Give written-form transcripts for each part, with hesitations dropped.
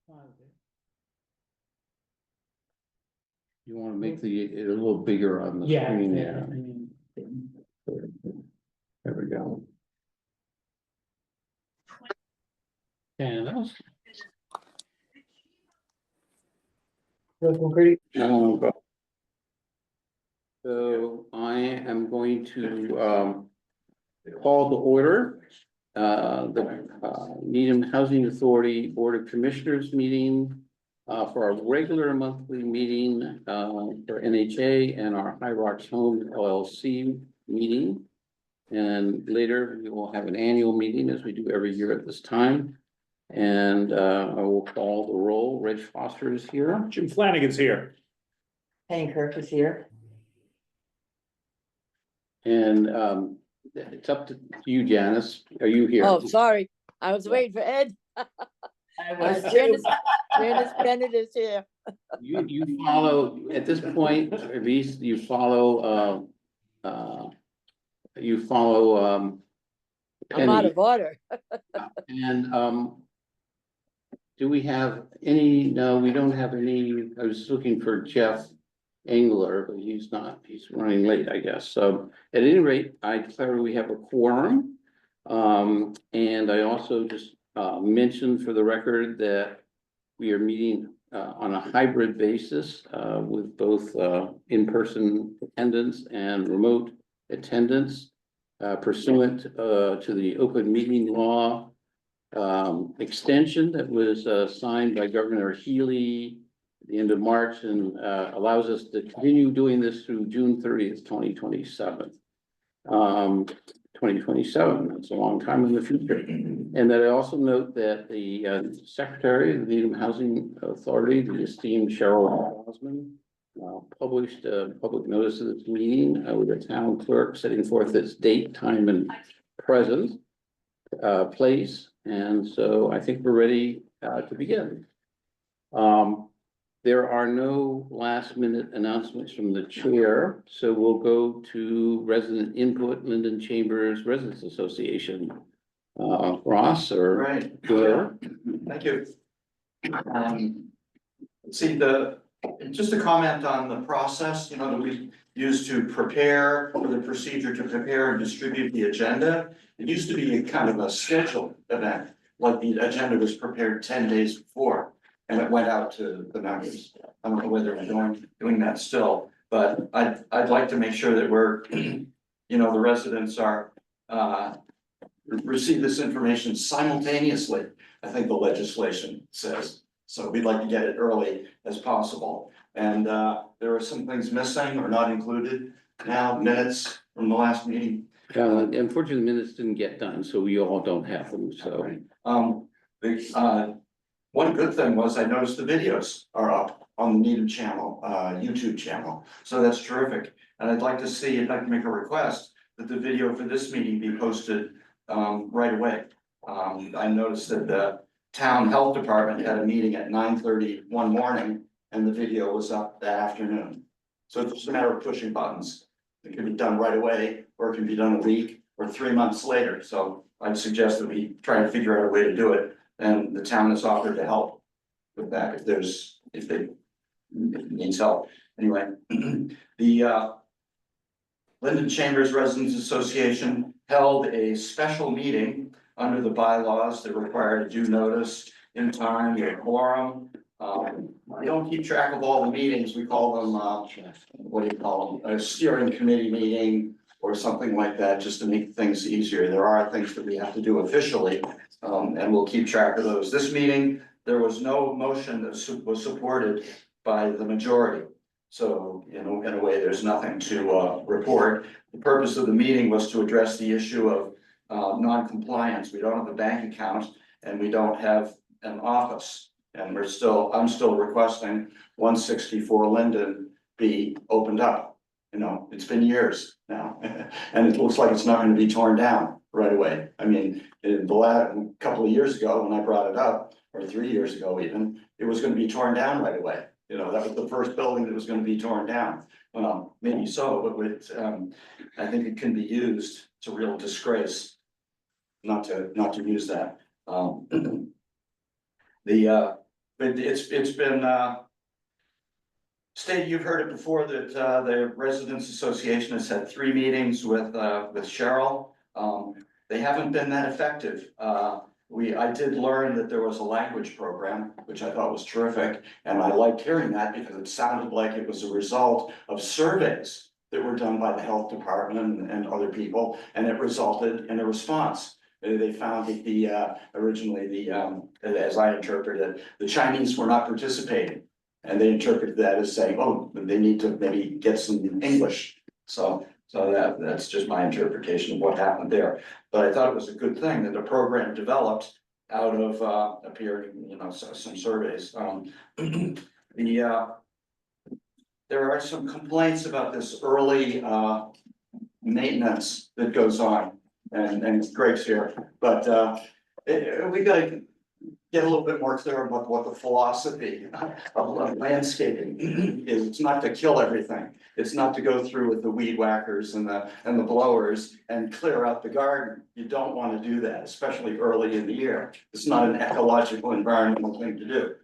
You want to make it a little bigger on the Yeah. screen there. There we go. And else? Looking great. So I am going to call to order the Needham Housing Authority Board of Commissioners meeting for our regular monthly meeting for NHA and our High Rocks Home LLC meeting. And later we will have an annual meeting as we do every year at this time. And I will call the roll. Reg Foster is here. Jim Flanagan's here. Penny Kirk is here. And it's up to you, Janice. Are you here? Oh, sorry. I was waiting for Ed. I was Janice Bennett is here. You follow, at this point, at least you follow I'm out Penny. of order. And do we have any? No, we don't have any. I was looking for Jeff Engler, but he's not. He's running late, I guess. So at any rate, I declare we have a quorum. And I also just mentioned for the record that we are meeting on a hybrid basis with both in-person attendance and remote attendance pursuant to the open meeting law extension that was signed by Governor Healy at the end of March and allows us to continue doing this through June 30th, 2027. 2027, that's a long time in the future. And that I also note that the Secretary of the Needham Housing Authority, the esteemed Cheryl Osmond, published a public notice of this meeting with the town clerk setting forth its date, time, and present place. And so I think we're ready to begin. There are no last minute announcements from the chair, so we'll go to resident input, Linden Chambers Residents Association. Ross or Right. Blair? Thank you. See, just a comment on the process, that we use to prepare, or the procedure to prepare and distribute the agenda. It used to be a kind of a scheduled event, like the agenda was prepared 10 days before. And it went out to the members. I don't know whether we're doing that still, but I'd like to make sure that we're, the residents are, receive this information simultaneously. I think the legislation says, so we'd like to get it early as possible. And there are some things missing or not included now, minutes from the last meeting. Unfortunately, the minutes didn't get done, so we all don't have them, so. One good thing was I noticed the videos are up on the Needham channel, YouTube channel, so that's terrific. And I'd like to make a request that the video for this meeting be posted right away. I noticed that the town health department had a meeting at 9:30 one morning and the video was up that afternoon. So it's just a matter of pushing buttons. It can be done right away, or it can be done a week or 3 months later. So I'd suggest that we try and figure out a way to do it. And the town has offered to help with that if it needs help. Anyway, the Linden Chambers Residents Association held a special meeting under the bylaws that required a due notice in time, a quorum. We don't keep track of all the meetings. We call them, what do you call them? A steering committee meeting or something like that, just to make things easier. There are things that we have to do officially. And we'll keep track of those. This meeting, there was no motion that was supported by the majority. So, in a way, there's nothing to report. The purpose of the meeting was to address the issue of non-compliance. We don't have a bank account and we don't have an office. And I'm still requesting 164 Linden be opened up. It's been years now. And it looks like it's not going to be torn down right away. I mean, in the last couple of years ago, when I brought it up, or 3 years ago even, it was going to be torn down right away. That was the first building that was going to be torn down. Well, maybe so, but I think it can be used. It's a real disgrace not to use that. The but it's been, stated, you've heard it before, that, the Residents Association has had 3 meetings with Cheryl. They haven't been that effective. I did learn that there was a language program, which I thought was terrific, and I liked hearing that because it sounded like it was a result of surveys that were done by the health department and other people, and it resulted in a response. They found that originally as I interpreted it, the Chinese were not participating. And they interpreted that as saying, oh, they need to maybe get some English. So that's just my interpretation of what happened there. But I thought it was a good thing that the program developed out of appearing, some surveys. There are some complaints about this early maintenance that goes on, and Greg's here, but we gotta get a little bit more clear about what the philosophy of landscaping is. It's not to kill everything. It's not to go through with the weed whackers and the blowers and clear out the garden. You don't want to do that, especially early in the year. It's not an ecological, environmental thing to do.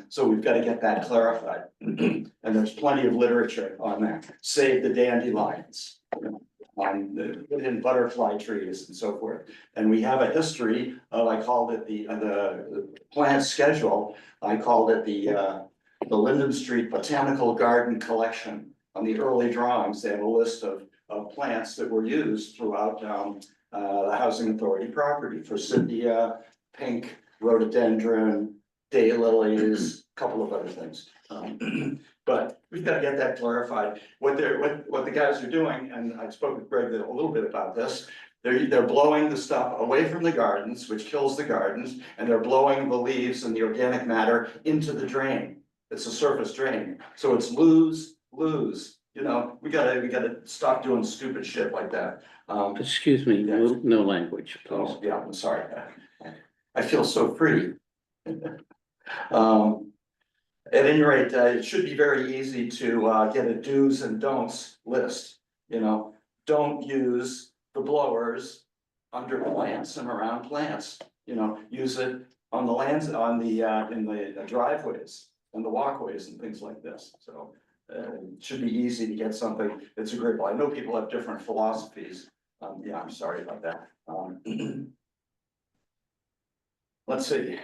So we've got to get that clarified. And there's plenty of literature on that. Save the dandelions. Put in butterfly trees and so forth. And we have a history of, I called it the plant schedule. I called it the Linden Street Botanical Garden Collection. On the early drawings, they have a list of plants that were used throughout the Housing Authority property: forsythia, pink rhododendron, daylilies, a couple of other things. But we've got to get that clarified. What the guys are doing, and I spoke with Greg a little bit about this, they're blowing the stuff away from the gardens, which kills the gardens, and they're blowing the leaves and the organic matter into the drain. It's a surface drain, so it's lose. We gotta stop doing stupid shit like that. Excuse me, no language, please. Oh, yeah, I'm sorry. I feel so free. At any rate, it should be very easy to get a do's and don'ts list. Don't use the blowers under plants and around plants. Use it on the lands, in the driveways and the walkways and things like this. So it should be easy to get something that's agreeable. I know people have different philosophies. Yeah, I'm sorry about that. Let's see.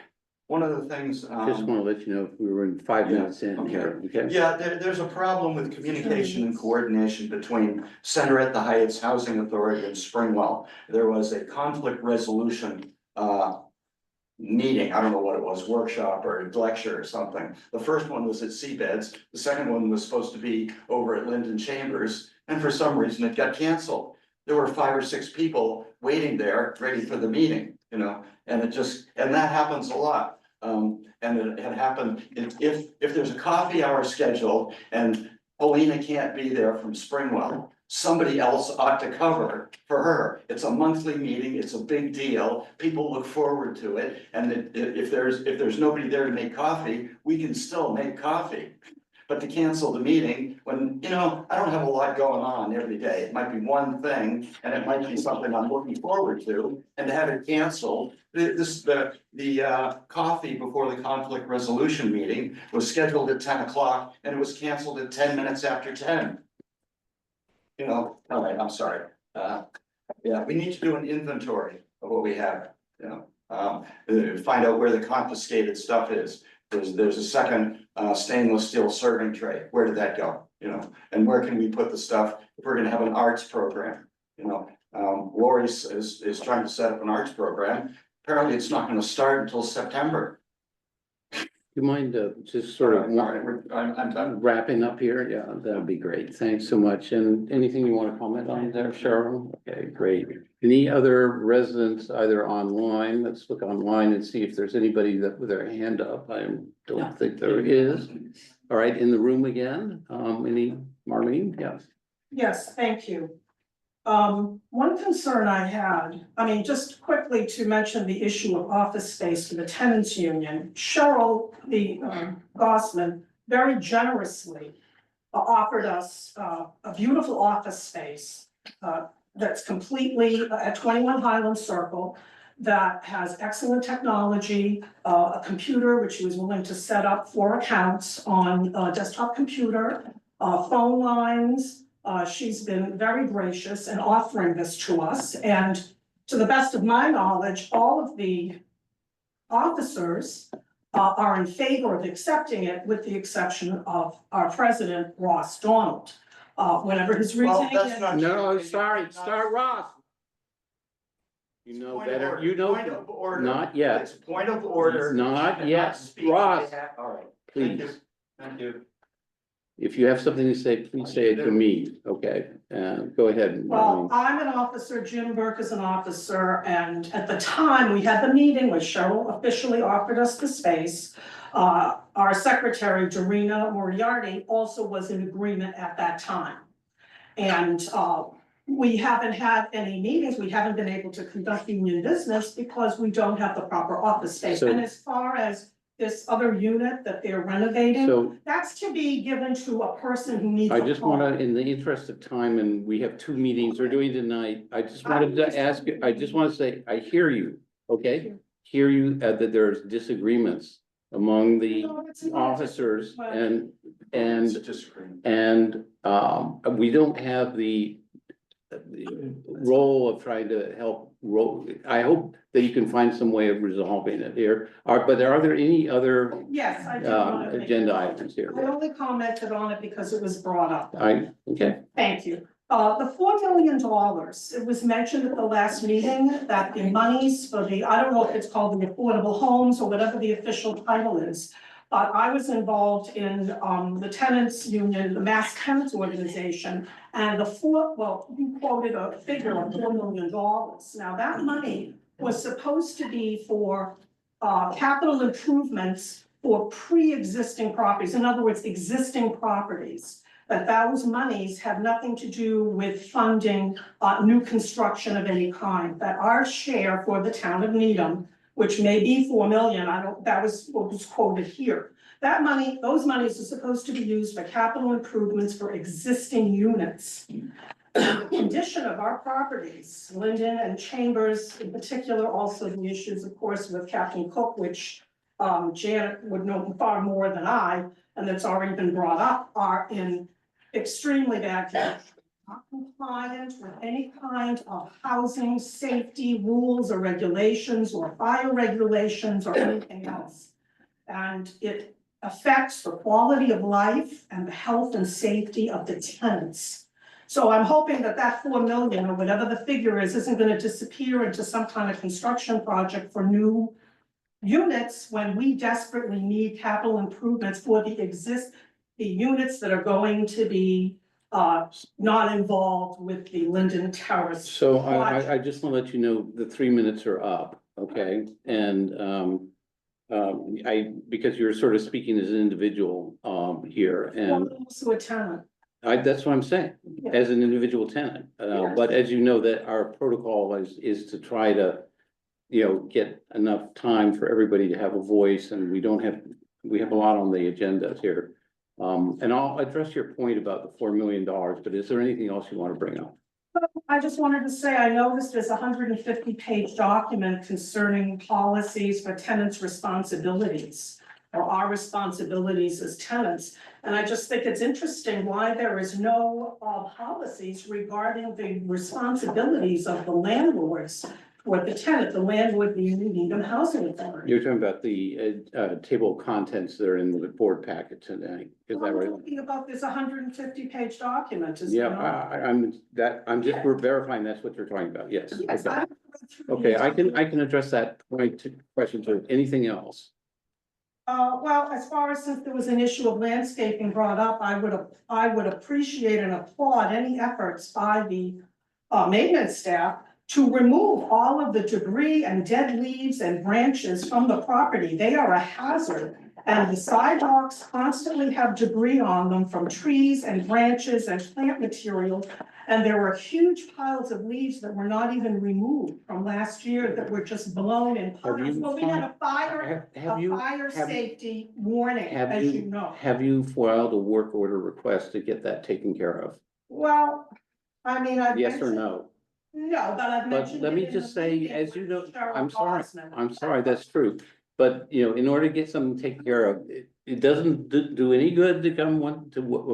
One of the things. Just want to let you know if we were in 5 minutes in here, okay? Yeah, there's a problem with communication and coordination between Center at the Heights Housing Authority and Springwell. There was a conflict resolution meeting, I don't know what it was, workshop or lecture or something. The first one was at Seabeds. The second one was supposed to be over at Linden Chambers, and for some reason it got canceled. There were 5 or 6 people waiting there, ready for the meeting, and that happens a lot. And it had happened, if there's a coffee hour scheduled and Paulina can't be there from Springwell, somebody else ought to cover for her. It's a monthly meeting, it's a big deal, people look forward to it, and if there's nobody there to make coffee, we can still make coffee. But to cancel the meeting when, I don't have a lot going on every day. It might be one thing, and it might be something I'm looking forward to, and to have it canceled. The coffee before the conflict resolution meeting was scheduled at 10 o'clock, and it was canceled at 10 minutes after 10. All right, I'm sorry. Yeah, we need to do an inventory of what we have, find out where the confiscated stuff is. There's a second stainless steel serving tray. Where did that go? And where can we put the stuff if we're gonna have an arts program? Lori is trying to set up an arts program. Apparently it's not gonna start until September. You mind just sort of All right, I'm done. wrapping up here? Yeah, that'd be great. Thanks so much. And anything you want to comment on there, Cheryl? Okay, great. Any other residents either online? Let's look online and see if there's anybody with their hand up. I don't think there is. All right, in the room again. Any, Marlene? Yes. Yes, thank you. One concern I had, just quickly to mention the issue of office space for the tenants union. Cheryl, the Gossman, very generously offered us a beautiful office space that's completely at 21 Highland Circle. that has excellent technology, a computer which he was willing to set up 4 accounts on a desktop computer, phone lines. She's been very gracious in offering this to us, and to the best of my knowledge, all of the officers are in favor of accepting it, with the exception of our president, Ross Donald. Whatever his Well, reasoning that's is. not. No, true. sorry, start Ross. You know Point of better, order, you know, point of order. not yet, It's point of order. Not You cannot yet. speak on Ross, behalf- All right, thank you, please. thank you. If you have something to say, please say it to me, okay? Go ahead. Well, I'm an officer, Jim Burke is an officer, and at the time, we had the meeting where Cheryl officially offered us the space. Our secretary, Dorina Moriarty, also was in agreement at that time. And, we haven't had any meetings, we haven't been able to conduct union business because we don't have the proper office space. So- And as far as this other unit that they're renovating, So that's to be given to a person who needs I a just home. wanna, in the interest of time, and we have 2 meetings we're doing tonight, I just wanted to ask, I just wanna say, I hear you, okay? Hear you, that there's disagreements among the No, it's not. officers But- It's a disagreement. and, we don't have the role of trying to help I hope that you can find some way of resolving it here. But are there any other, Yes, I do want to make. agenda items here? I only commented on it because it was brought up. Okay, Thank you. The $4 million, it was mentioned at the last meeting that the monies for the, I don't know if it's called the affordable homes or whatever the official title is. But I was involved in, the tenants union, the Mass Tenants Organization, and you quoted a figure of $4 million. Now, that money was supposed to be for, capital improvements for pre-existing properties, in other words, existing properties. But those monies have nothing to do with funding, new construction of any kind, that our share for the town of Needham, which may be 4 million, that was what was quoted here. That money, those monies are supposed to be used for capital improvements for existing units. The condition of our properties, Linden and Chambers in particular, also the issues, of course, with Captain Cook, which Janet would know far more than I, and that's already been brought up, are in extremely bad condition. Not compliant with any kind of housing safety rules or regulations or fire regulations or anything else. And it affects the quality of life and the health and safety of the tenants. So I'm hoping that that 4 million or whatever the figure is, isn't gonna disappear into some kind of construction project for new units when we desperately need capital improvements for the units that are going to be not involved with the Linden Terrace. so project. I just wanna let you know, the 3 minutes are up, okay? And, because you're sort of speaking as an individual, here, Well, and also a tenant. that's what I'm saying, Yeah. as an individual tenant. Yeah. But as you know, that our protocol is to try to, get enough time for everybody to have a voice, and we have a lot on the agenda here. And I'll address your point about the $4 million, but is there anything else you want to bring up? I just wanted to say, I noticed there's a 150-page document concerning policies for tenants' responsibilities, or our responsibilities as tenants. And I just think it's interesting why there is no policies regarding the responsibilities of the landlords or the tenant, the landlord being the Needham Housing Authority. You're talking about the table of contents that are in the board packet tonight, is that I'm right? talking about this 150-page document, is it Yeah, not? I'm just, we're verifying that's what you're talking about, yes. Yes, Okay. I read through Okay, these. I can address that question to anything else. Well, as far as since there was an issue of landscaping brought up, I would appreciate and applaud any efforts by the maintenance staff to remove all of the debris and dead leaves and branches from the property. They are a hazard. And the sidewalks constantly have debris on them from trees and branches and plant material. And there were huge piles of leaves that were not even removed from last year that were just blown in piles. Well, we had a fire, Have safety warning, have as you- you know. Have you filed a work order request to get that taken care of? Well, I mean, I've Yes or mentioned- no? No, but I've But mentioned. let it me in just the say, meeting as you know, with Cheryl I'm Gosnell. sorry, that's true. But, you know, in order to get something taken care of, it doesn't do any good to come a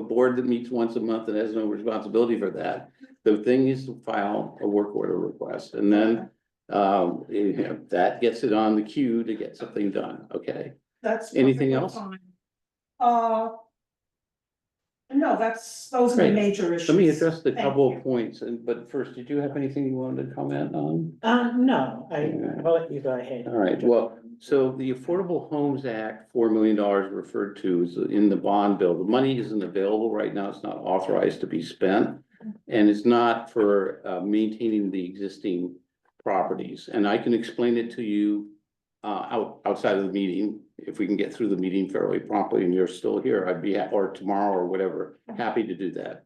board that meets once a month and has no responsibility for that. The thing is to file a work order request, and then, you know, that gets it on the queue to get something done, okay? That's. Anything perfectly else? fine. No, those are the Great. major issues. Let me address the Thank couple you. of points, but first, did you have anything you wanted to comment on? No, Yeah. I'll let you go ahead. All right, well, so the Affordable Homes Act, $4 million referred to is in the bond bill. The money isn't available right now. It's not authorized to be spent. And it's not for maintaining the existing properties. And I can explain it to you outside of the meeting. If we can get through the meeting fairly promptly and you're still here, I'd be, or tomorrow or whatever, happy to do that.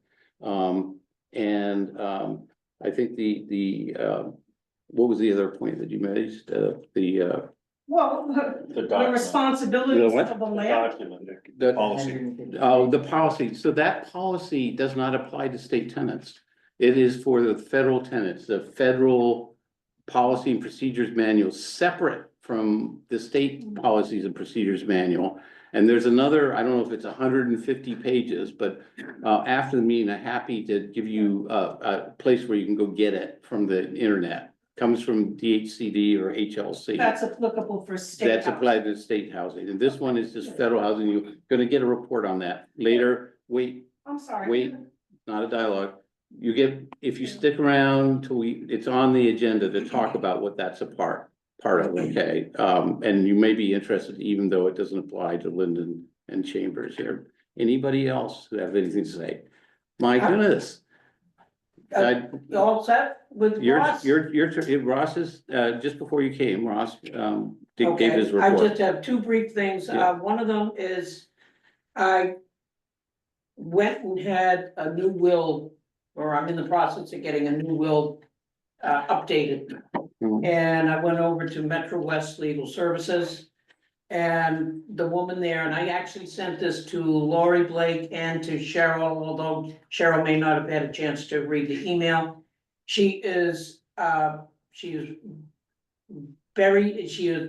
I think what was the other point that you made? Well, the document. responsibilities The what? of the The land. document, The- policy. Oh, the policy. So that policy does not apply to state tenants. It is for the federal tenants, the federal policy and procedures manual, separate from the state policies and procedures manual. And there's another, I don't know if it's 150 pages, but after the meeting, I'm happy to give you a place where you can go get it from the internet. Comes from DHCD or HLC. That's applicable for state. That's housing. applied to state housing, and this one is just federal housing. You're gonna get a report on that later. Wait, I'm sorry. wait, not a dialogue. You get, if you stick around till it's on the agenda to talk about what that's part of, okay? And you may be interested, even though it doesn't apply to Linden and Chambers here. Anybody else who have anything to say? My goodness. You all set with Ross? Ross is, just before you came, Ross, gave his Okay, I report. just have two brief things. Yeah. One of them is I went and had a new will, or I'm in the process of getting a new will updated. Mhm. And I went over to Metro West Legal Services. And the woman there, and I actually sent this to Lori Blake and to Cheryl, although Cheryl may not have had a chance to read the email. She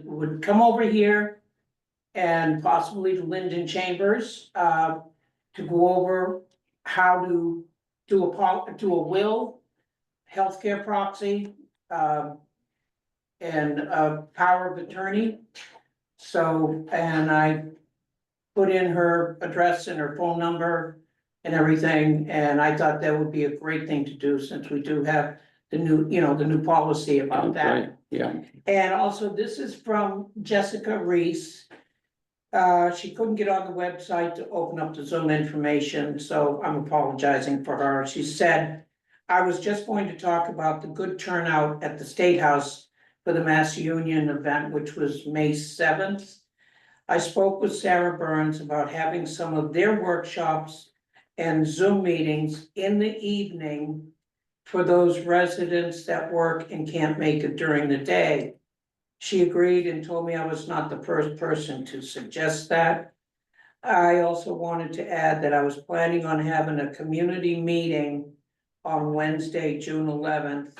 would come over here and possibly to Linden Chambers, to go over how to do a will, healthcare proxy, and a power of attorney. So, and I put in her address and her phone number and everything, and I thought that would be a great thing to do since we do have the new policy about that. Right, yeah, And also, this is from Jessica Reese. She couldn't get on the website to open up the Zoom information, so I'm apologizing for her. She said, I was just going to talk about the good turnout at the State House for the Mass Union event, which was May 7th. I spoke with Sarah Burns about having some of their workshops and Zoom meetings in the evening for those residents that work and can't make it during the day. She agreed and told me I was not the first person to suggest that. I also wanted to add that I was planning on having a community meeting on Wednesday, June 11th,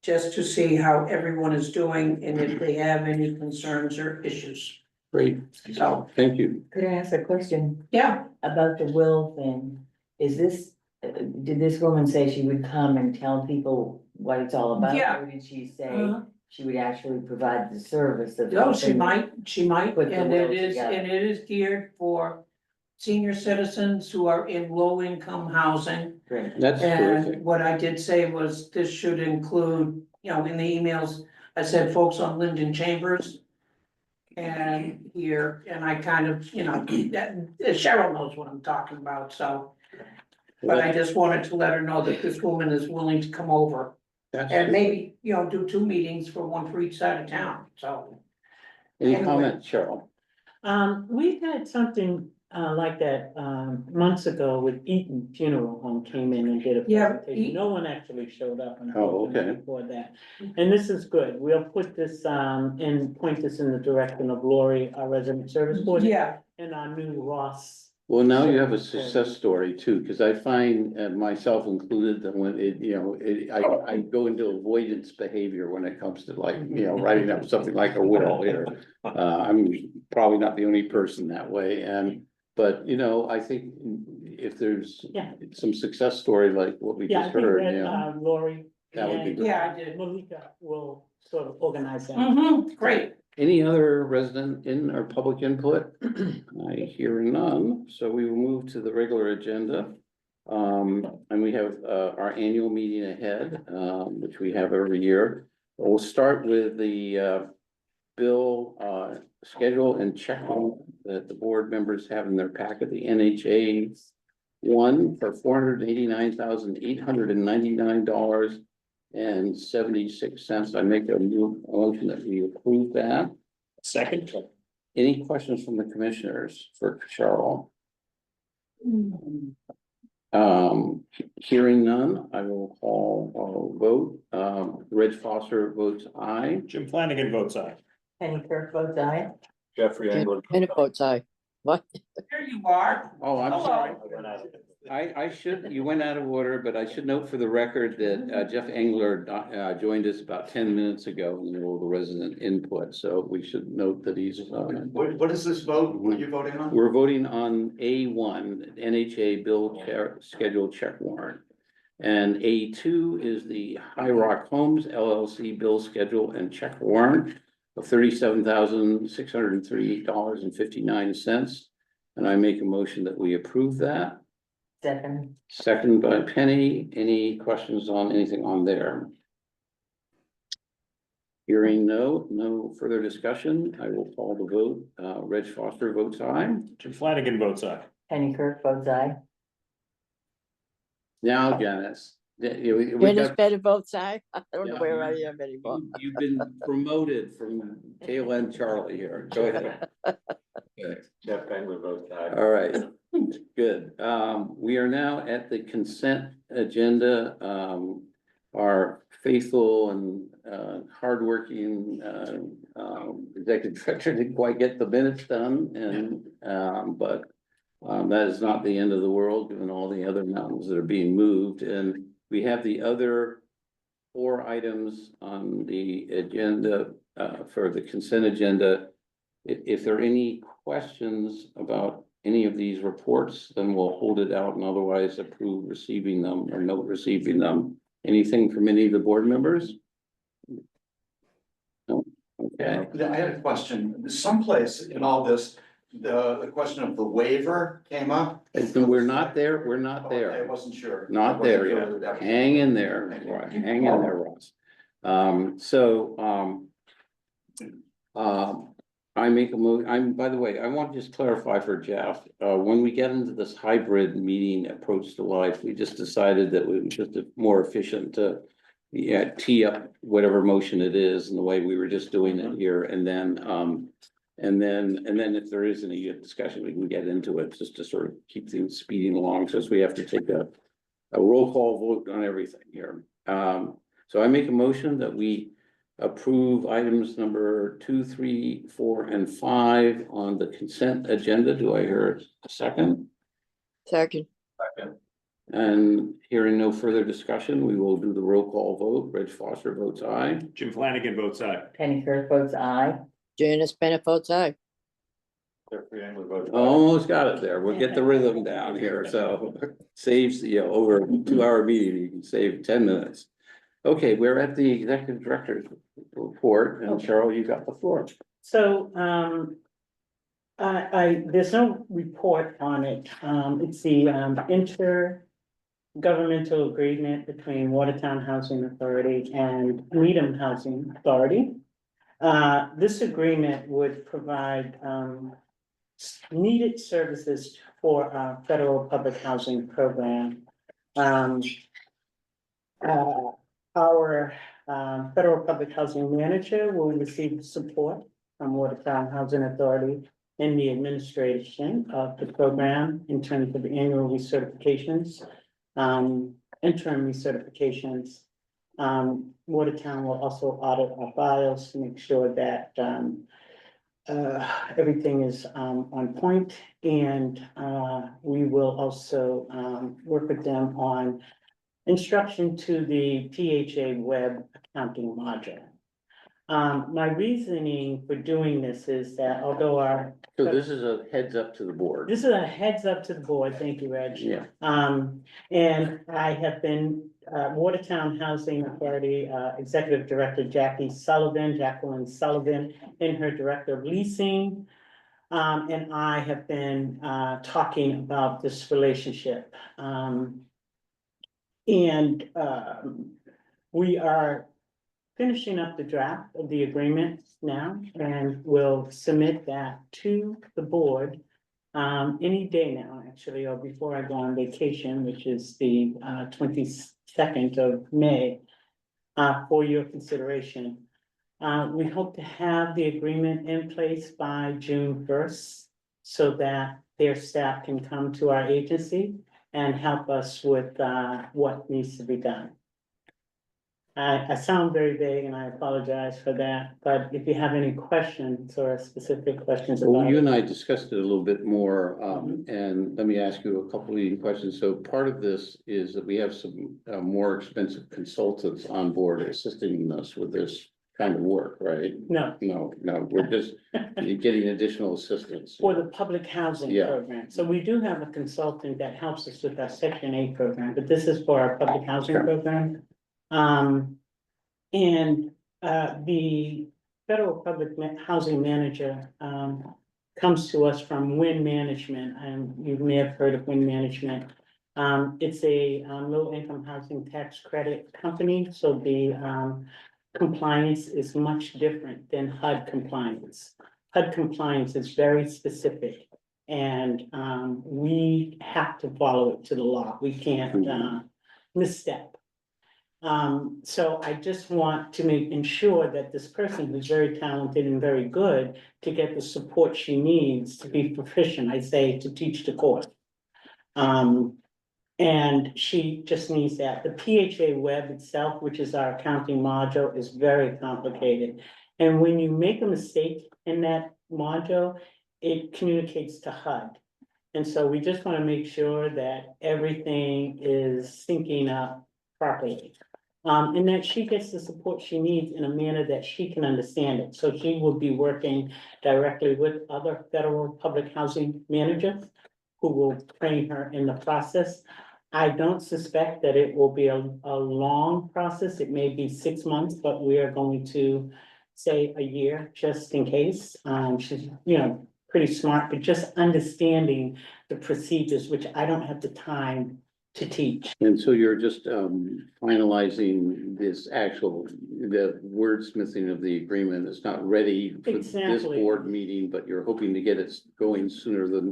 just to see how everyone is doing and if they have any concerns or issues. great, So, thank you. Could I ask a question yeah, about the will thing? Is this, did this woman say she would come and tell people what it's all about? Yeah. Or did she say Uh-huh. she would actually provide the service of? no, she helping- might, Put the and will it is geared for senior citizens who are in low-income housing. Great. That's terrific. And what I did say was this should include, in the emails, I said folks on Linden Chambers. And here, and I kind of, that Cheryl knows what I'm talking about, so. But I just wanted to let her know that this woman is willing to come over That's and terrific. maybe, do 2 meetings one for each side of town, so. Any anyway. comment, Cheryl? We had something like that months ago with Eaton Funeral Home came in and did a Yeah, presentation. No one actually showed up Oh, okay. unfortunately for that. And this is good. We'll put this and point this in the direction of Lori, our resident service coordinator, Yeah, and our new Ross Well, now you have a success story too, because I find myself included that when I go into avoidance behavior when it comes to like, writing up something like a will here. I'm probably not the only person that way, but I think if there's Yeah. some success story like what we Yeah, I just think heard, that, Lori. That would be and, great. Yeah, I did. Malika will sort of organize that. Great. Any other resident in or public input? I hear none, so we will move to the regular agenda. And we have, our annual meeting ahead, which we have every year. We'll start with the, bill, schedule and check that the board members have in their packet, the NHA one for $489,899.76. I make a motion that we approve that. Second. Any questions from the commissioners for Cheryl? Hearing none, I will call a vote. Reg Foster votes aye. Jim Flanagan votes aye. Penny Kirk votes aye. Jeffrey Engler. Bennett votes aye. What? There you are. Oh, I'm Hello. sorry. I should, you went out of order, but I should note for the record that Jeff Engler joined us about 10 minutes ago in the middle of the resident input, so we should note that he's. What is this vote? What are you voting on? We're voting on A1, NHA bill schedule check warrant. And A2 is the High Rock Homes LLC bill schedule and check warrant of $37,638.59. And I make a motion that we approve that. Second. Second by Penny. Any questions on anything on there? Hearing no further discussion, I will call the vote. Reg Foster votes aye. Jim Flanagan votes aye. Penny Kirk votes aye. Now, Janice. We Dennis got, Bennett votes aye. I don't know Yeah. where I am anymore. you've been promoted from tail end Charlie here. Go ahead. Jeff Engler votes aye. All right, good. We are now at the consent agenda. Our faithful and hardworking executive director didn't quite get the minutes done, but that is not the end of the world, given all the other mountains that are being moved. And we have the other 4 items on the agenda for the consent agenda. If there are any questions about any of these reports, then we'll hold it out and otherwise approve receiving them or note receiving them. Anything from any of the board members? No? Okay. I had a question. Someplace in all this, the question of the waiver came up. And so we're not there, we're not Okay, I there, wasn't sure. not there yet. Hang in there, right, hang in there, Ross. I make by the way, I want to just clarify for Jeff, when we get into this hybrid meeting approach to life, we just decided that it was just more efficient to tee up whatever motion it is and the way we were just doing it here, and then if there is any discussion, we can get into it just to sort of keep things speeding along, since we have to take a roll call vote on everything here. So I make a motion that we approve items number 2, 3, 4, and 5 on the consent agenda. Do I hear a second? Second. And hearing no further discussion, we will do the roll call vote. Reg Foster votes aye. Jim Flanagan votes aye. Penny Kirk votes aye. Janice Bennett votes aye. Jeffrey Engler votes aye. Almost got it there. We'll get the rhythm down here. So saves, over a 2-hour meeting, you can save 10 minutes. Okay, we're at the executive director's report, and Cheryl, you got the floor. So, there's no report on it. It's the, intergovernmental agreement between Watertown Housing Authority and Needham Housing Authority. This agreement would provide, needed services for our federal public housing program. Our federal public housing manager will receive support from Watertown Housing Authority in the administration of the program in terms of annual recertifications, interim recertifications. Watertown will also audit our files to make sure that everything is, on point, and, we will also, work with them on instruction to the PHA web accounting module. My reasoning for doing this is that although So this is a heads up to the board. this is a heads up to the board, thank you, Reg. Yeah, And I have been, Watertown Housing Authority, Executive Director Jacqueline Sullivan, and her Director of Leasing. And I have been, talking about this relationship. We are finishing up the draft of the agreement now, and we'll submit that to the board. Any day now, actually, or before I go on vacation, which is the 22nd of May. For your consideration. We hope to have the agreement in place by June 1st. So that their staff can come to our agency and help us with what needs to be done. I sound very vague and I apologize for that, but if you have any questions or specific questions well, about you it. and I discussed it a little bit more, and let me ask you a couple leading questions. So part of this is that we have some more expensive consultants on board assisting us with this kind of work, right? No, No, we're just getting additional assistance. for the public housing Yeah. program. So we do have a consultant that helps us with our Section 8 program, but this is for our public housing Okay. program. The federal housing manager, comes to us from Wind Management, and you may have heard of Wind Management. It's a, low income housing tax credit company, so the, compliance is much different than HUD compliance. HUD compliance is very specific, and, we have to follow it to the law. We can't, misstep. So I just want to ensure that this person who's very talented and very good to get the support she needs to be proficient, I say, to teach the course. And she just needs that. The PHA web itself, which is our accounting module, is very complicated. And when you make a mistake in that module, it communicates to HUD. And so we just want to make sure that everything is syncing up properly. And that she gets the support she needs in a manner that she can understand it. So she will be working directly with other federal public housing managers who will train her in the process. I don't suspect that it will be a long process. It may be 6 months, but we are going to say a year just in case. She's, pretty smart, but just understanding the procedures, which I don't have the time to teach. And so you're just finalizing the wordsmithing of the agreement. It's not ready for this Exactly. board meeting, but you're hoping to get it going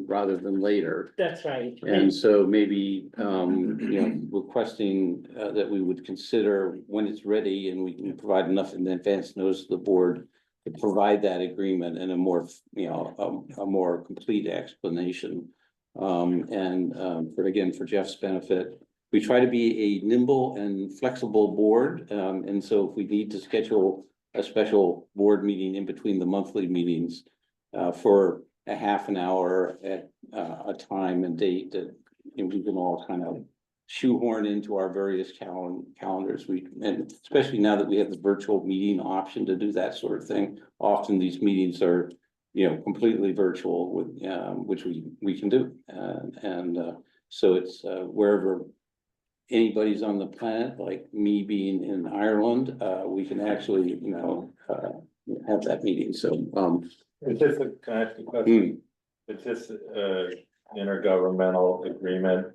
rather than later. That's right. And so maybe, requesting that we would consider when it's ready and we can provide enough in advance notice to the board to provide that agreement and a more, a more complete explanation. For Jeff's benefit, we try to be a nimble and flexible board. And so if we need to schedule a special board meeting in between the monthly meetings for a half an hour at a time and date that we can all kind of shoehorn into our various calendars. And especially now that we have the virtual meeting option to do that sort of thing. Often these meetings are completely virtual with, which we can do. So it's wherever anybody's on the planet, like me being in Ireland, we can actually, have that meeting. So, Is this can I ask a question? Is this intergovernmental agreement?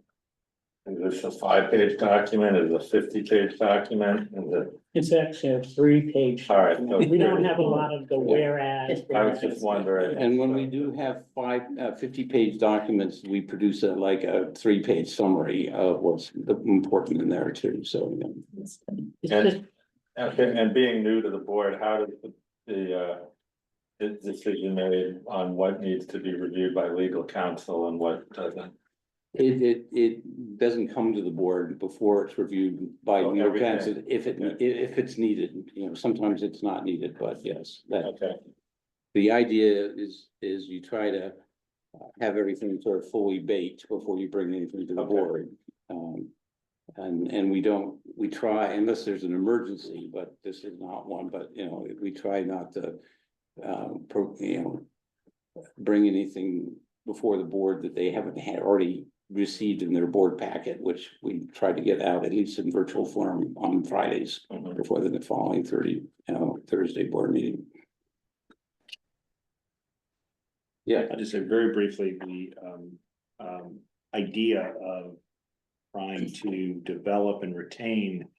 Is this a 5-page document? Is it a 50-page document? Is it? It's actually a 3-page. All right, document. We don't have a lot of the whereas. I was just wondering. and when we do have 50-page documents, we produce a 3-page summary of what's important in there too. So, It's And- just, Okay, and being new to the board, how does the decision made on what needs to be reviewed by legal counsel and what doesn't? It doesn't come to the board before it's reviewed by Oh, legal everything. counsel if it's needed, sometimes it's not needed, but yes, that. Okay, the idea is you try to have everything sort of fully baked before you bring anything to the Okay. board. And we try, unless there's an emergency, but this is not one, but, you know, we try not to, bring anything before the board that they haven't had already received in their board packet, which we try to get out at least in virtual form on Fridays Mhm. before the following Thursday board meeting. Yeah, I'll just say very briefly, the idea of trying to develop and retain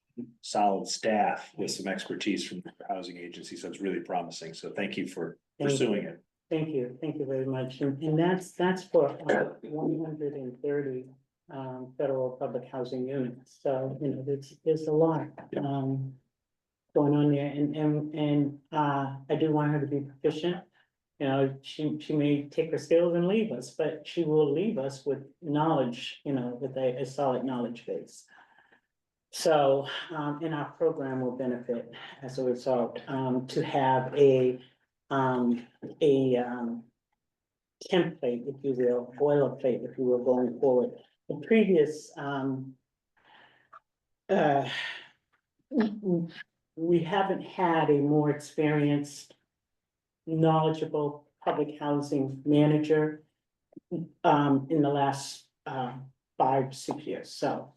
solid staff with some expertise from the housing agency, so it's really promising, so thank you for pursuing it. Thank you very much, and that's for 130 federal public housing units, so, you know, there's a lot going on there, and I do want her to be proficient. You know, she may take her skills and leave us, but she will leave us with knowledge, you know, with a solid knowledge base. So, and our program will benefit as a result, to have a template, if you will, boilerplate, if you will, going forward. The previous, we haven't had a more experienced, knowledgeable public housing manager in the last 5-6 years, so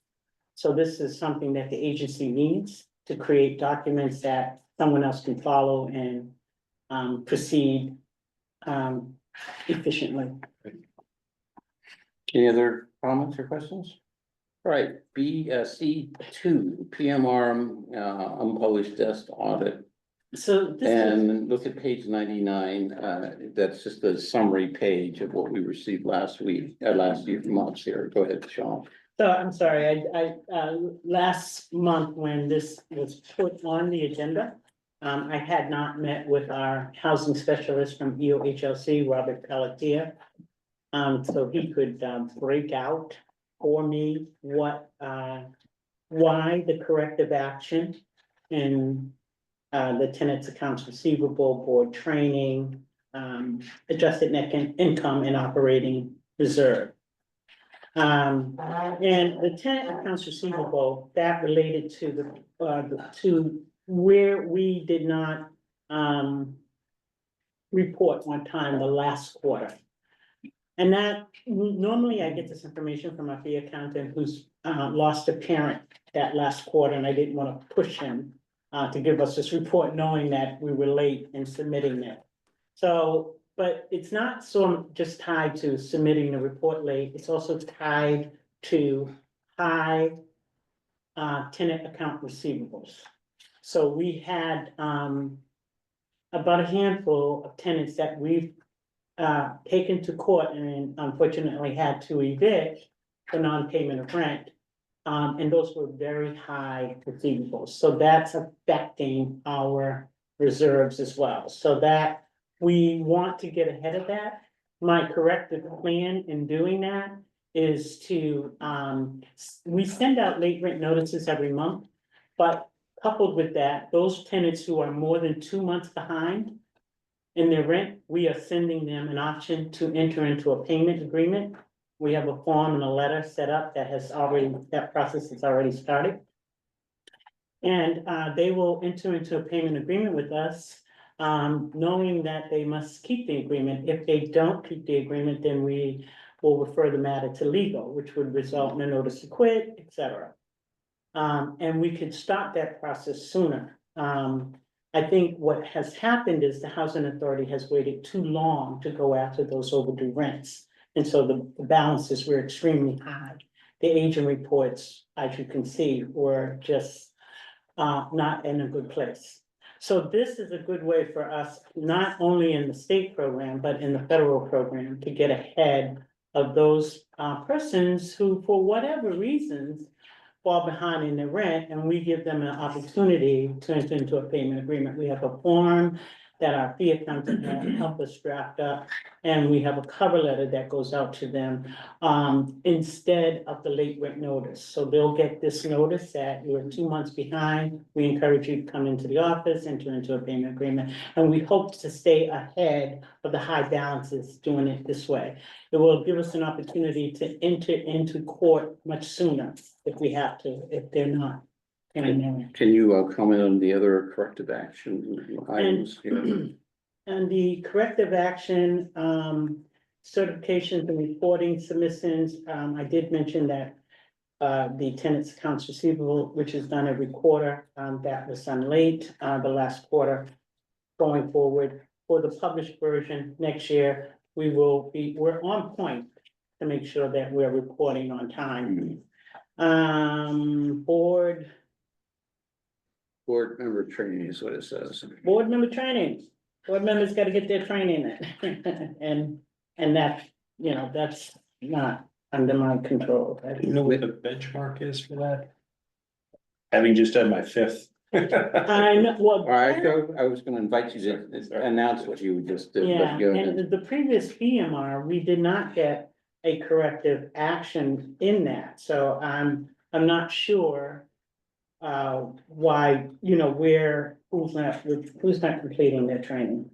this is something that the agency needs to create documents that someone else can follow and proceed efficiently. any other comments or questions? All right, C2, PMR, unpublished desk audit. So this is, And look at page 99, that's just the summary page of what we received last year from us here. Go ahead, Sean. so I'm sorry, I last month when this was put on the agenda, I had not met with our housing specialist from EOHLC, Robert Pelletier. So he could break out for me what, why the corrective action in the tenant's accounts receivable, board training, adjusted net income and operating reserve. And the tenant accounts receivable, that related to to where we did not report on time the last quarter. And that, normally I get this information from our fee accountant who's lost a parent that last quarter, and I didn't want to push him to give us this report, knowing that we were late in submitting it. So, but it's not so just tied to submitting the report late, it's also tied to high tenant account receivables. So we had about a handful of tenants that we've taken to court and unfortunately had to evict for non-payment of rent. And those were very high receivables, so that's affecting our reserves as well, so that we want to get ahead of that. My corrective plan in doing that is to, we send out late rent notices every month. But coupled with that, those tenants who are more than 2 months behind in their rent, we are sending them an option to enter into a payment agreement. We have a form and a letter set up that process has already started. And they will enter into a payment agreement with us, knowing that they must keep the agreement. If they don't keep the agreement, then we will refer the matter to legal, which would result in a notice to quit, et cetera. And we could start that process sooner. I think what has happened is the housing authority has waited too long to go after those overdue rents. And so the balances were extremely high. The agent reports, as you can see, were just not in a good place. So this is a good way for us, not only in the state program, but in the federal program, to get ahead of those persons who, for whatever reasons, fall behind in their rent, and we give them an opportunity to enter into a payment agreement. We have a form that our fee accountant had helped us draft up. And we have a cover letter that goes out to them, instead of the late rent notice. So they'll get this notice that you're 2 months behind. We encourage you to come into the office, enter into a payment agreement. And we hope to stay ahead of the high balances doing it this way. It will give us an opportunity to enter into court much sooner if we have to, if they're not. And Can you comment on the other corrective action items here? and the corrective action, certifications and reporting submissions, I did mention that the tenant's accounts receivable, which is done every quarter, that was done late, the last quarter. Going forward, for the published version next year, we're on point to make sure that we're reporting on time. Board Member training is what it says. Board member training, board members gotta get their training in, and that, that's not under my control. Do you know what the benchmark is for that? Having just done my fifth. I know, well. All right, so I was gonna invite you to announce what you just did. but Yeah, go ahead. and the previous PMR, we did not get a corrective action in that, so I'm not sure. Why, who's not completing their training.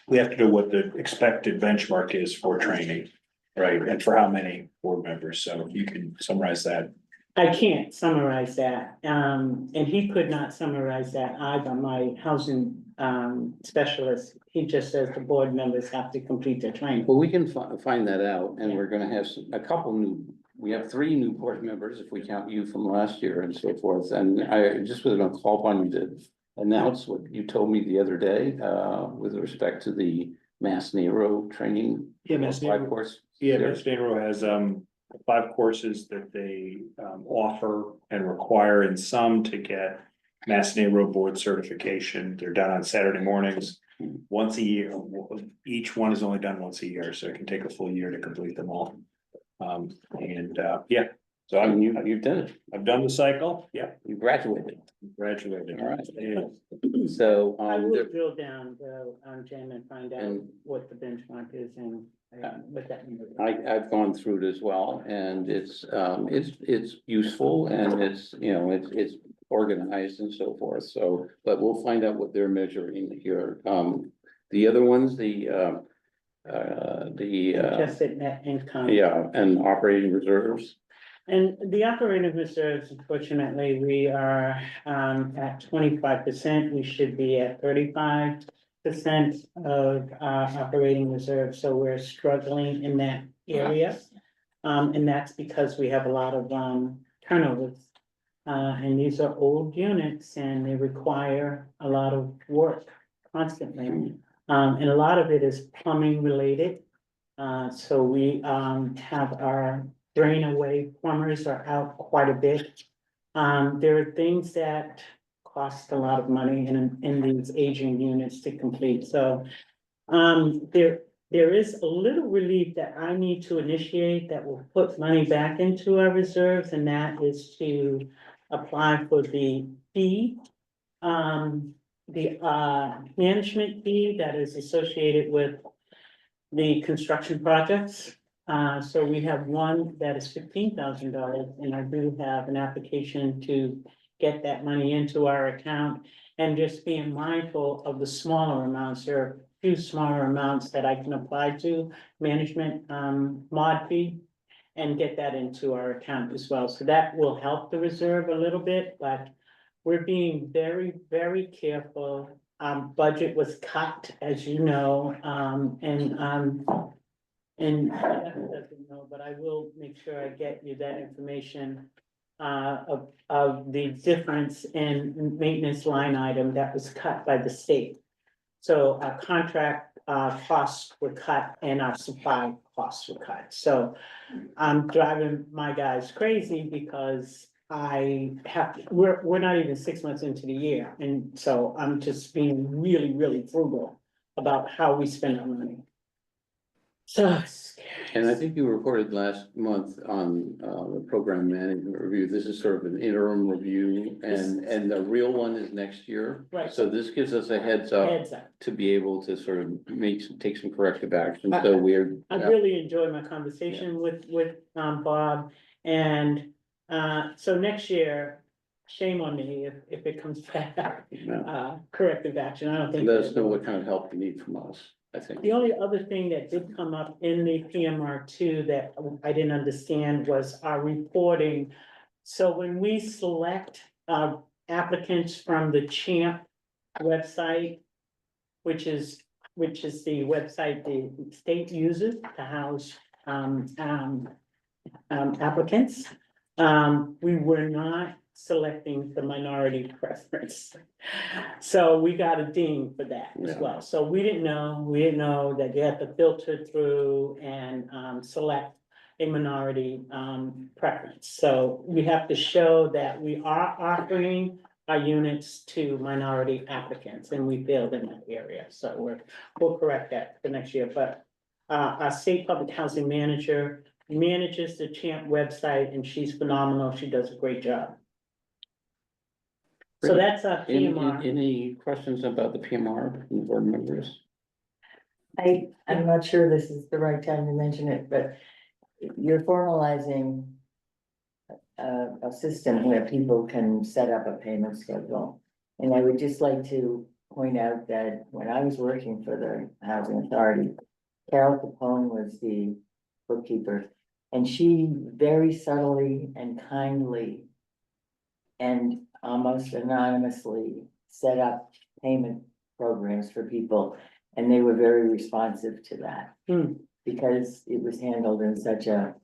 We have to know what the expected benchmark is for training, right, and for how many board members, so you can summarize that. I can't summarize that, and he could not summarize that either, my housing specialist, he just says the board members have to complete their training. Well, we can find that out, and Yeah. we're gonna have a couple new, we have 3 new board members, if we count you from last year and so forth, and I just was gonna call upon you to announce what you told me the other day, with respect to the Mass Nero training. Yeah, Mass Nero. 5 course. Yeah, Mass Nero has 5 courses that they offer and require, and some to get Mass Nero board certification. They're done on Saturday mornings, once a year. Each one is only done once a year, so it can take a full year to complete them all. Yeah, so I mean, you've done it, I've done the cycle, yeah, you graduated, graduated. all right. Yeah. So, I will there- drill down though, Jen, and find out And- what the benchmark is and what that means. I've gone through it as well, and it's useful, and it's organized and so forth, so, but we'll find out what they're measuring here. The other ones, Adjusted net income. yeah, and operating reserves, And the operating reserves, unfortunately, we are at 25%. We should be at 35% of operating reserves, so we're struggling in that area. And that's because we have a lot of turnovers. And these are old units and they require a lot of work constantly. And a lot of it is plumbing related. So we have our drain away plumbers are out quite a bit. There are things that cost a lot of money in these aging units to complete, so. There is a little relief that I need to initiate that will put money back into our reserves, and that is to apply for the fee. The management fee that is associated with the construction projects. So we have one that is $15,000, and I do have an application to get that money into our account. And just being mindful of the smaller amounts, there are a few smaller amounts that I can apply to management mod fee. And get that into our account as well, so that will help the reserve a little bit, but we're being very, very careful. Budget was cut, as you know, and Jeff doesn't know, but I will make sure I get you that information. Of the difference in maintenance line item that was cut by the state. So our contract costs were cut and our supply costs were cut. So I'm driving my guys crazy because we're not even 6 months into the year. And so I'm just being really, really frugal about how we spend our money. So. And I think you reported last month on the program management review. This is sort of an interim review and the real one is next year. Right. So this gives us a heads up Heads up. to be able to sort of take some corrective action. So we're. I really enjoyed my conversation with Bob, and so next year, shame on me if it comes back, corrective action, I don't think. Let us know what kind of help you need from us, I think. The only other thing that did come up in the PMR two that I didn't understand was our reporting. So when we select applicants from the CHAMP website, which is the website the state uses to house applicants. We were not selecting the minority preference. So we got a ding for that as Yeah. well. So we didn't know that you have to filter through and select a minority preference. So we have to show that we are offering our units to minority applicants, and we failed in that area, so we'll correct that for next year, but our state public housing manager manages the CHAMP website, and she's phenomenal, she does a great job. So that's a PMR. Any questions about the PMR from the board members? I'm not sure this is the right time to mention it, but you're formalizing a system where people can set up a payment schedule. And I would just like to point out that when I was working for the Housing Authority, Carol Capone was the bookkeeper, and she very subtly and kindly and almost anonymously set up payment programs for people, and they were very responsive to that. Because it was handled in such a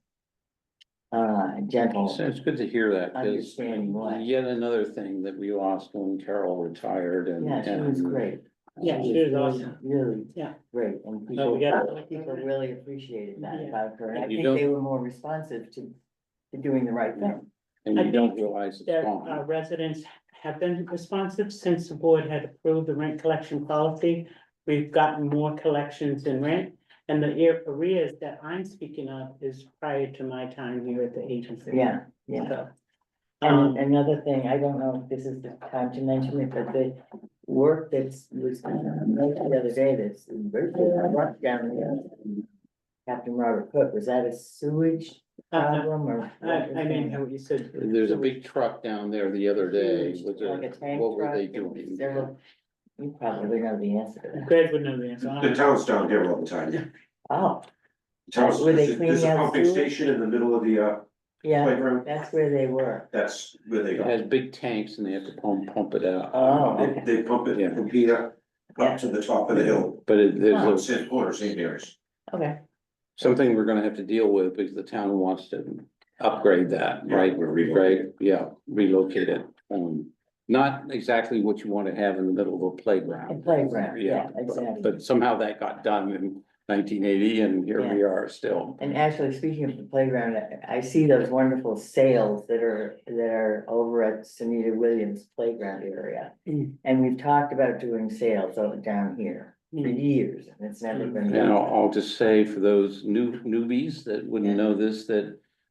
gentle. So it's good to hear that, because Understanding what. yet another thing that we lost when Carol retired and. Yeah, she was great. Yeah, she was awesome. Really, Yeah. great, and No, we people really appreciated that Yeah. about her, and I And you think they don't- were more responsive to doing the right thing. And I you don't think realize it's that gone. our residents have been responsive since the board had approved the rent collection policy. We've gotten more collections in rent, and the arrears that I'm speaking of is prior to my time here at the agency. Yeah, yeah. So, And another thing, I don't know if this is the time to mention it, but the work was made the other day, that's rough down there. Captain Robert Cook, was that a sewage problem or? I didn't know what you said. There's a big truck down there the other day. Huge, Was there- like a tank What were truck they and doing? several- You probably know the answer to that. Greg would know the answer. The town's down here all the time. Oh, Town's, Were they there's cleaning a out pumping sewage? station in the middle of the yeah, playground. that's where they were. That's where they It go. has big tanks and they have to pump it out. Oh, They, okay. they pump it Yeah. from here up to the top of the hill. But Out there's St. Porter, St. Mary's. Okay. something we're gonna have to deal with because the town wants to upgrade that, right? We're relocating. Right, yeah, relocate it. Not exactly what you want to have in the middle of a playground. A playground, yeah, but- exactly. But somehow that got done in 1980 and here we are still. And actually, speaking of the playground, I see those wonderful sails that are over at Sunita Williams Playground area. And we've talked about doing sails over down here for years, and it's never been And done. I'll just say for those newbies that wouldn't Yeah. know this, that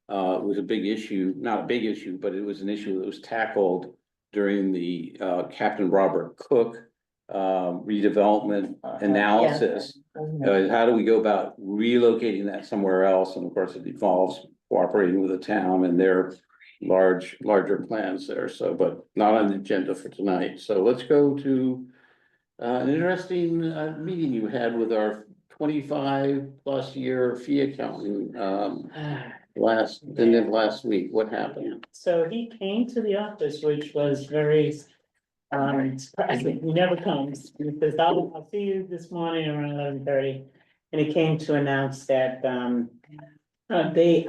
it was a big issue, not a big issue, but it was an issue that was tackled during the Captain Robert Cook redevelopment analysis. How do we go about relocating that somewhere else? And of course, it involves cooperating with the town and their larger plans there. So, but not on the agenda for tonight. So let's go to an interesting meeting you had with our 25+ year fee accountant last week. What happened? So he came to the office, which was very surprising. He never comes. He says, I'll see you this morning around 11:30. And he came to announce that they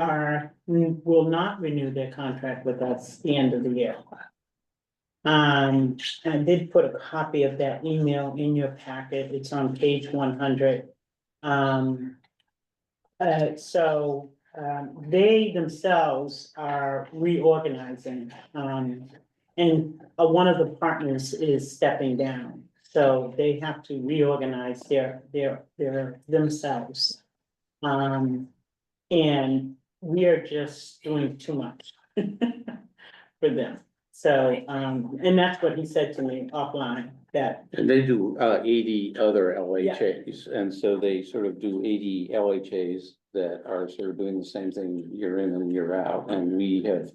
will not renew their contract with us the end of the year. I did put a copy of that email in your packet. It's on page 100. They themselves are reorganizing, and one of the partners is stepping down. So they have to reorganize their themselves. And we are just doing too much for them. So, and that's what he said to me offline, that, And they do 80 other LHAs, and so they sort of do 80 LHAs that are sort of doing the same thing year in and year out, and we have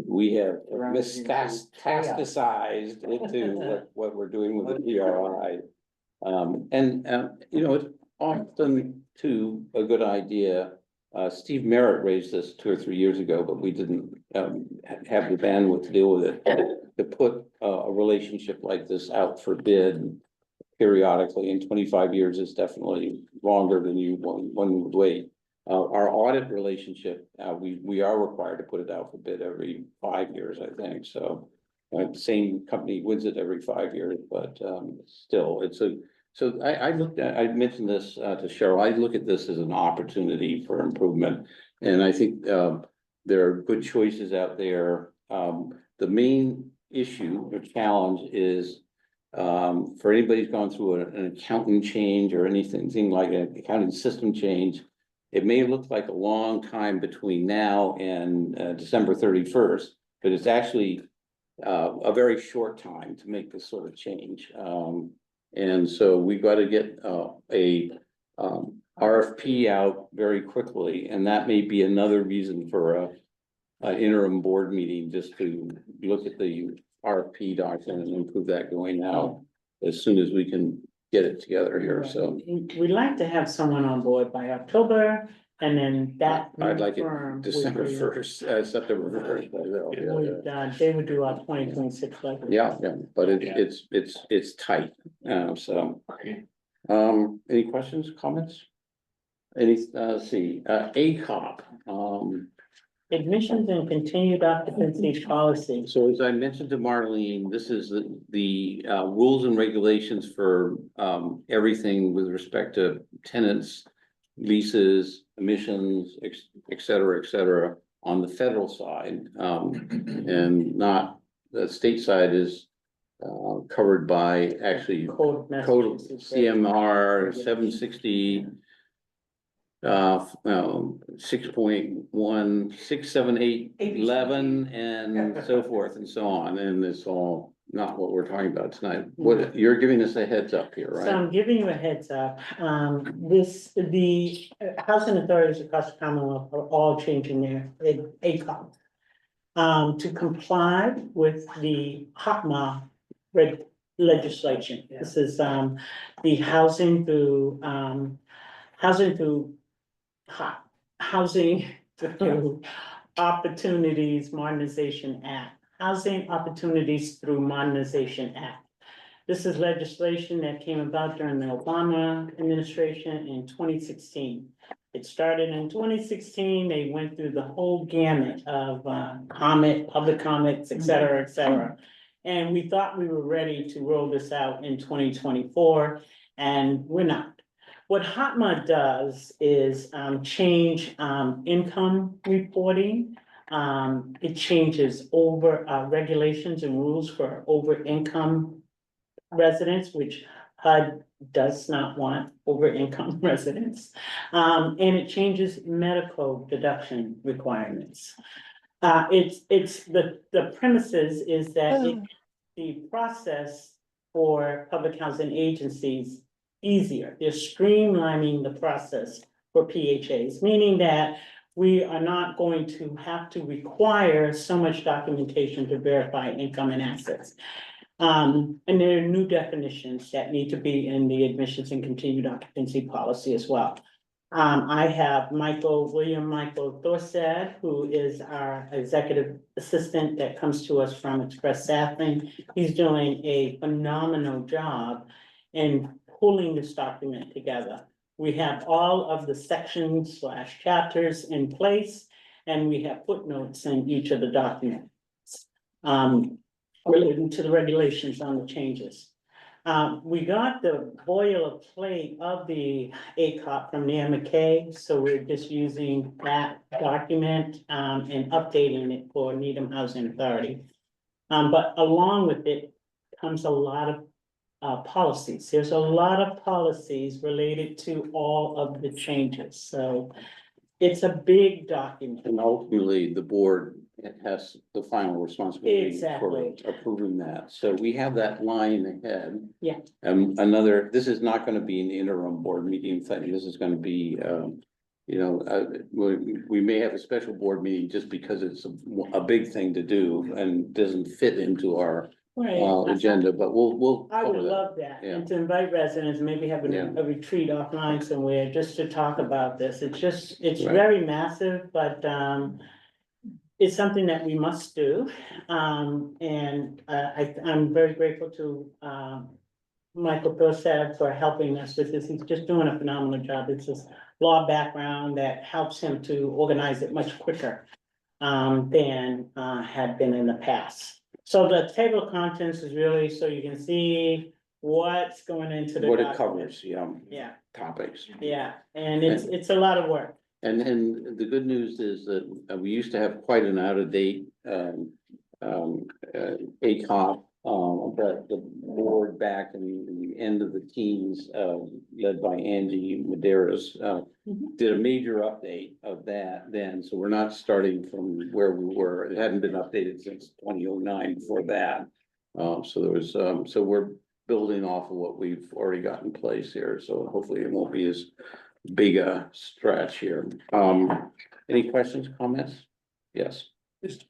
metastasized into what we're doing with the PRI. You know, it's often too a good idea. Steve Merritt raised this 2 or 3 years ago, but we didn't have the bandwidth to deal with it. To put a relationship like this out for bid periodically, and 25 years is definitely longer than one would wait. Our audit relationship, we are required to put it out for bid every 5 years, I think, so. The same company wins it every 5 years, but still, so I mentioned this to Cheryl, I look at this as an opportunity for improvement. And I think there are good choices out there. The main issue or challenge is for anybody who's gone through an accounting change or anything like an accounting system change, it may look like a long time between now and December 31st, but it's actually a very short time to make this sort of change. And so we got to get a RFP out very quickly, and that may be another reason for an interim board meeting, just to look at the RFP document and improve that going out as soon as we can get it together here, so. we'd like to have someone on board by October, and then that. I'd like it firm would December do- 1st, September 1st. They would do our 2026 budget. Yeah, but Yeah. it's tight, so. Any questions, comments? Let's see, ACOP, Admissions and continued occupancy policy. so as I mentioned to Marlene, this is the rules and regulations for everything with respect to tenants, leases, emissions, et cetera, on the federal side. And not, the state side is covered by actually Code. code CMR 760. 6.1, 6, 7, 8, 11, and so forth and so on, and it's all not what we're talking about tonight. What, you're giving us a heads up here, So right? I'm giving you a heads up. The housing authorities across the Commonwealth are all changing their ACOP. To comply with the HOTMA legislation. This is the housing through Opportunities Modernization Act, Housing Opportunities Through Modernization Act. This is legislation that came about during the Obama administration in 2016. It started in 2016, they went through the whole gamut of public comments, et cetera. And we thought we were ready to roll this out in 2024, and we're not. What HOTMA does is change income reporting. It changes over regulations and rules for over income residents, which HUD does not want over income residents. And it changes medical deduction requirements. It's the premises is that the process for public housing agencies easier. They're streamlining the process for PHAs, meaning that we are not going to have to require so much documentation to verify income and assets. And there are new definitions that need to be in the admissions and continued occupancy policy as well. I have William Michael Thorsad, who is our executive assistant that comes to us from Express Staffing. He's doing a phenomenal job in pulling this document together. We have all of the sections / chapters in place, and we have footnotes in each of the documents relating to the regulations on the changes. We got the boilerplate of the ACOP from the NHA, so we're just using that document and updating it for Needham Housing Authority. But along with it comes a lot of policies. There's a lot of policies related to all of the changes, so it's a big document. And ultimately, the board has the final responsibility for Exactly. approving that. So we have that line ahead. Yeah. This is not gonna be an interim board meeting thing. This is gonna be, we may have a special board meeting just because it's a big thing to do and doesn't fit into our Right. agenda, but we'll I would cover that. love that, Yeah. and to invite residents, maybe have Yeah. a retreat offline somewhere, just to talk about this. It's Right. very massive, but, it's something that we must do. I'm very grateful to, Michael Persad for helping us with this. He's just doing a phenomenal job. It's this law background that helps him to organize it much quicker, than, had been in the past. So the table of contents is really so you can see what's going into the What it document. covers, Yeah, topics. yeah, and it's a lot of work. And the good news is that we used to have quite an out-of-date ACOP, but the board back in the end of the teens, led by Angie Maderas, did a major update of that then, so we're not starting from where we were. It hadn't been updated since 2009 before that. So we're building off of what we've already got in place here, so hopefully it won't be as big a stretch here. Any questions, comments? Yes. Just,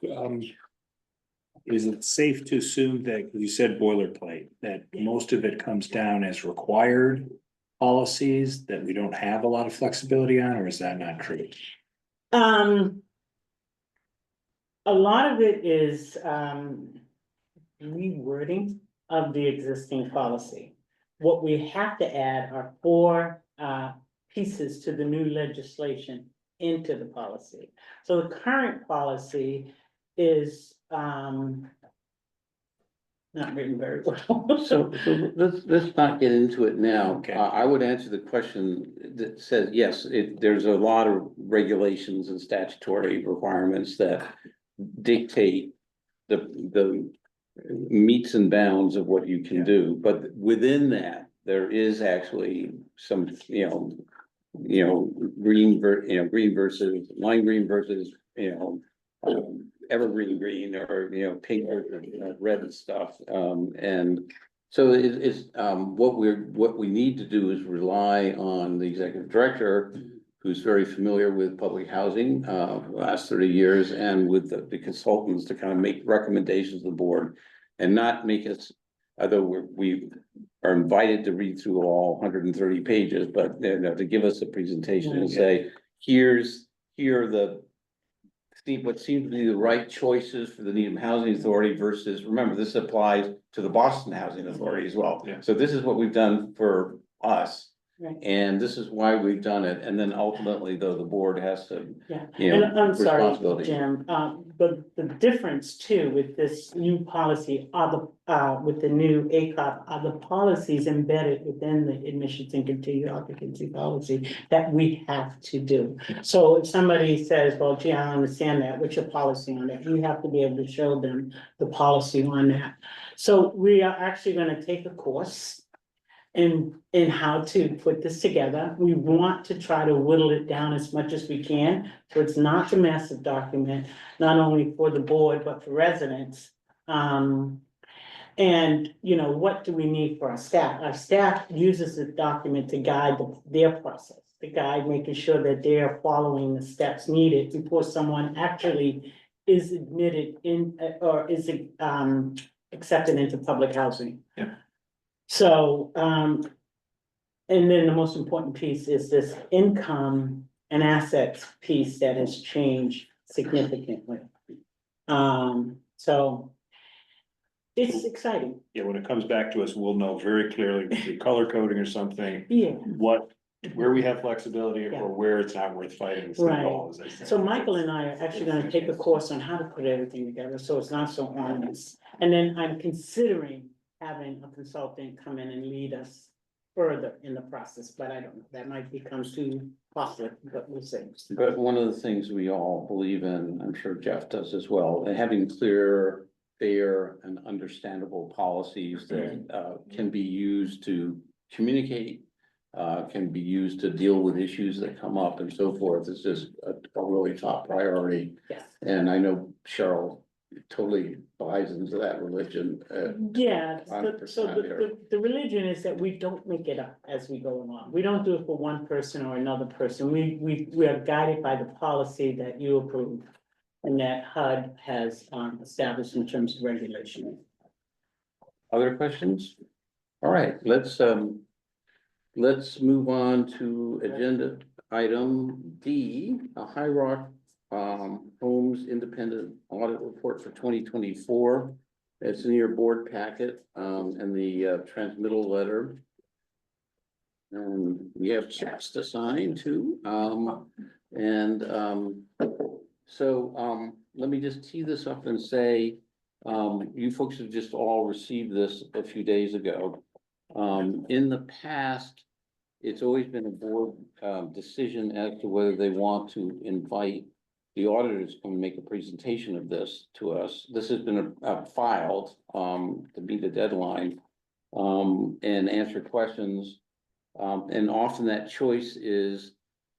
is it safe to assume that, you said boilerplate, that most of it comes down as required policies that we don't have a lot of flexibility on, or is that not true? A lot of it is, rewording of the existing policy. What we have to add are 4, pieces to the new legislation into the policy. So the current policy is, not written very well. So let's not get into it now. Okay. I would answer the question that says, yes, there's a lot of regulations and statutory requirements that dictate the metes and bounds of what you can do, but within that, there is actually some, green versus lime green versus, evergreen green or, pink or red and stuff. And so it's, what we need to do is rely on the executive director, who's very familiar with public housing, the last 30 years, and with the consultants to kind of make recommendations to the board and not make us, although we are invited to read through all 130 pages, but to give us a presentation and say, here are what seems to be the right choices for the Needham Housing Authority versus, remember, this applies to the Boston Housing Authority as well. Yeah. So this is what we've done for us. Right. And this is why we've done it. And then ultimately, though, the board has to, Yeah, you know, and I'm sorry, responsibility. Jim, but the difference too with this new policy are with the new ACOP are the policies embedded within the admissions and continued occupancy policy that we have to do. So if somebody says, well, gee, I don't understand that, what's your policy on it? You have to be able to show them the policy on that. So we are actually gonna take a course in how to put this together. We want to try to whittle it down as much as we can, so it's not a massive document, not only for the board, but for residents. And, what do we need for our staff? Our staff uses the document to guide their process, to guide making sure that they are following the steps needed before someone actually is admitted in, or is accepted into public housing. Yeah. So, and then the most important piece is this income and assets piece that has changed significantly. So it's exciting. Yeah, when it comes back to us, we'll know very clearly through color coding or something, Yeah. where we have flexibility Yeah. or where it's not worth fighting. It's Right. not all, as I say. So Michael and I are actually gonna take a course on how to put everything together, so it's not so onerous. And then I'm considering having a consultant come in and lead us further in the process, but I don't know, that might become too costly, but we'll see. But one of the things we all believe in, I'm sure Jeff does as well, and having clear fair and understandable policies that can be used to communicate, can be used to deal with issues that come up and so forth. It's just a really top priority. Yes. And I know Cheryl totally buys into that religion. Yeah, so 100% here. the religion is that we don't make it up as we go along. We don't do it for one person or another person. We are guided by the policy that you approve and that HUD has established in terms of regulation. Other questions? All right, let's move on to agenda item D, a High Rock Homes Independent Audit Report for 2024. It's in your board packet, and the transmittal letter. And we have checks to sign too. So let me just tee this up and say, you folks have just all received this a few days ago. In the past, it's always been a board decision as to whether they want to invite the auditors to come make a presentation of this to us. This has been filed to meet the deadline and answer questions. And often that choice is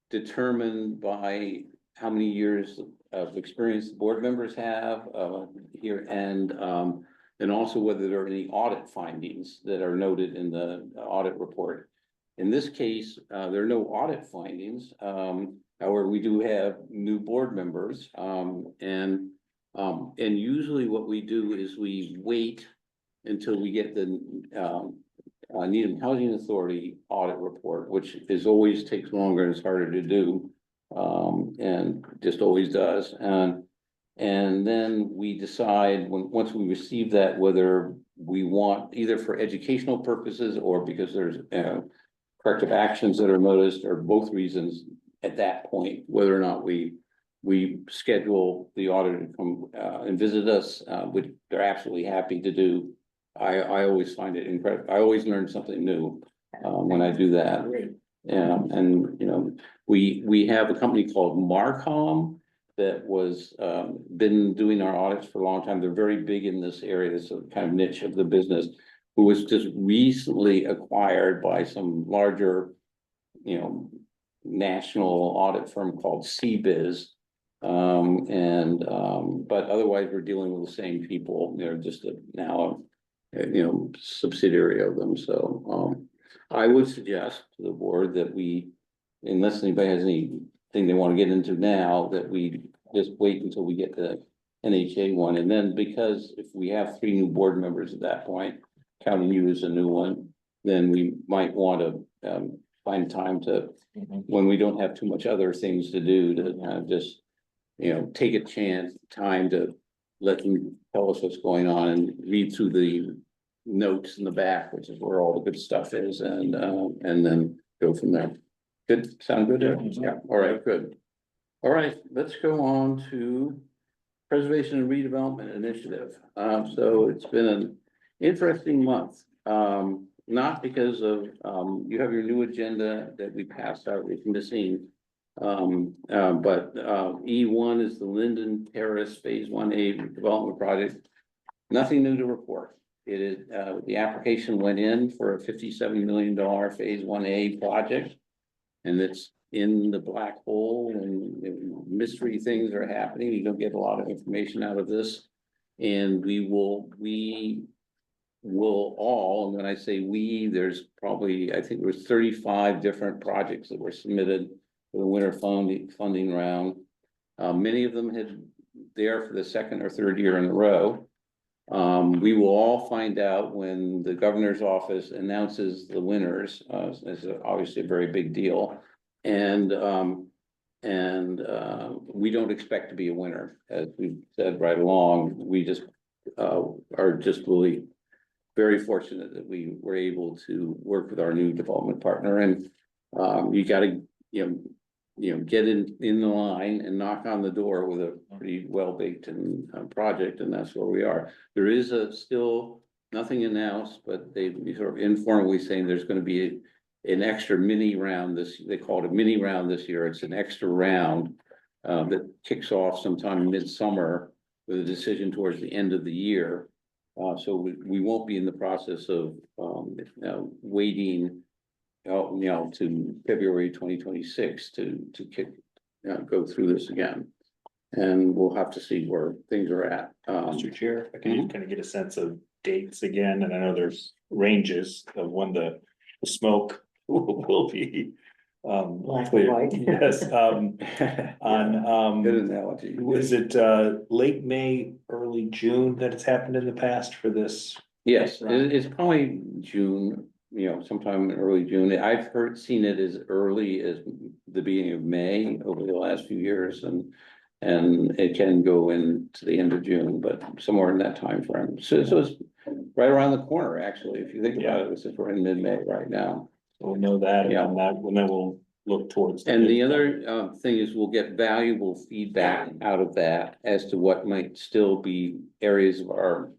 determined by how many years of experience the board members have here, and also whether there are any audit findings that are noted in the audit report. In this case, there are no audit findings. However, we do have new board members, and usually what we do is we wait until we get the Needham Housing Authority audit report, which is always takes longer and it's harder to do, and just always does. And then we decide once we receive that, whether we want either for educational purposes or because there's corrective actions that are noticed, or both reasons at that point, whether or not we schedule the auditor to come and visit us, which they're absolutely happy to do. I always find it incredible. I always learn something new when I do that. And you know, we have a company called Marcom that was been doing our audits for a long time. They're very big in this area. It's a kind of niche of the business, who was just recently acquired by some larger, you know, national audit firm called CBiz. But otherwise we're dealing with the same people. They're just now subsidiary of them. So I would suggest to the board that we, unless anybody has anything they want to get into now, that we just wait until we get the NHA one. And then, because if we have 3 new board members at that point, counting you as a new one, then we might want to find time to, when we don't have too much other things to do, to kind of just, take a time to let them tell us what's going on and read through the notes in the back, which is where all the good stuff is, and then go from there. Good, sound good? Yeah, all right, good. All right, let's go on to Preservation and Redevelopment Initiative. So it's been an interesting month, not because of, you have your new agenda that we passed out with missing. But E1 is the Linden Terrace Phase 1A development project. Nothing new to report. It is, the application went in for a $57 million Phase 1A project. And it's in the black hole, and mystery things are happening. You don't get a lot of information out of this. And we will all, and when I say we, there's probably, I think there was 35 different projects that were submitted for the winter funding round. Many of them had there for the 2nd or 3rd year in a row. We will all find out when the governor's office announces the winners. It's obviously a very big deal. And we don't expect to be a winner, as we said right along. We just are just really very fortunate that we were able to work with our new development partner. And you got to get in the line and knock on the door with a pretty well-baked project, and that's where we are. There is still nothing announced, but they sort of informally saying there's going to be an extra mini round they call it a mini round this year. It's an extra round that kicks off sometime midsummer, with a decision towards the end of the year. So we won't be in the process of, waiting, to February 2026 to kick, go through this again. And we'll have to see where things are at. Mr. Chair, I can kind of get a sense of dates again, and I know there's ranges of when the smoke will be. Black and clear. white. Yes, on, Good analogy. was it late May, early June that it's happened in the past for this? Yes, Right. it's probably June, sometime in early June. I've seen it as early as the beginning of May over the last few years, and it can go into the end of June, but somewhere in that time frame. So it's right around the corner, actually, if you think about it, since we're in mid-May right now. We'll know that, Yeah. and then we'll look towards. And the other thing is we'll get valuable feedback out of that as to what might still be areas of our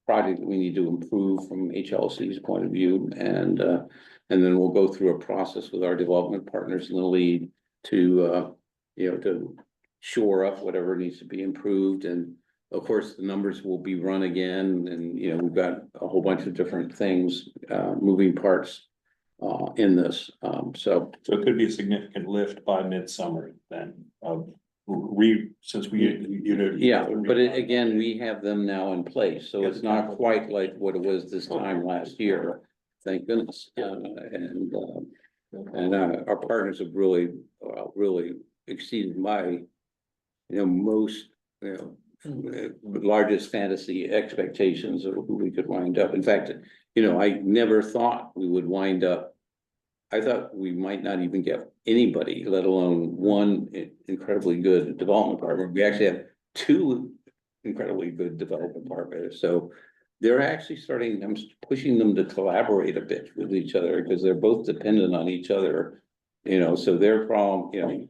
project that we need to improve from HLC's point of view. And then we'll go through a process with our development partners in the lead to to shore up whatever needs to be improved. And of course, the numbers will be run again, and we've got a whole bunch of different things, moving parts in this. So it could be a significant lift by midsummer then, since yeah, but again, we have them now in place, so it's not quite like what it was this time last year, thank goodness. And our partners have really exceeded my, most, largest fantasy expectations of who we could wind up. In fact, I never thought we would wind up. I thought we might not even get anybody, let alone one incredibly good development partner. We actually have two incredibly good development partners. So they're actually I'm pushing them to collaborate a bit with each other because they're both dependent on each other. So their problem,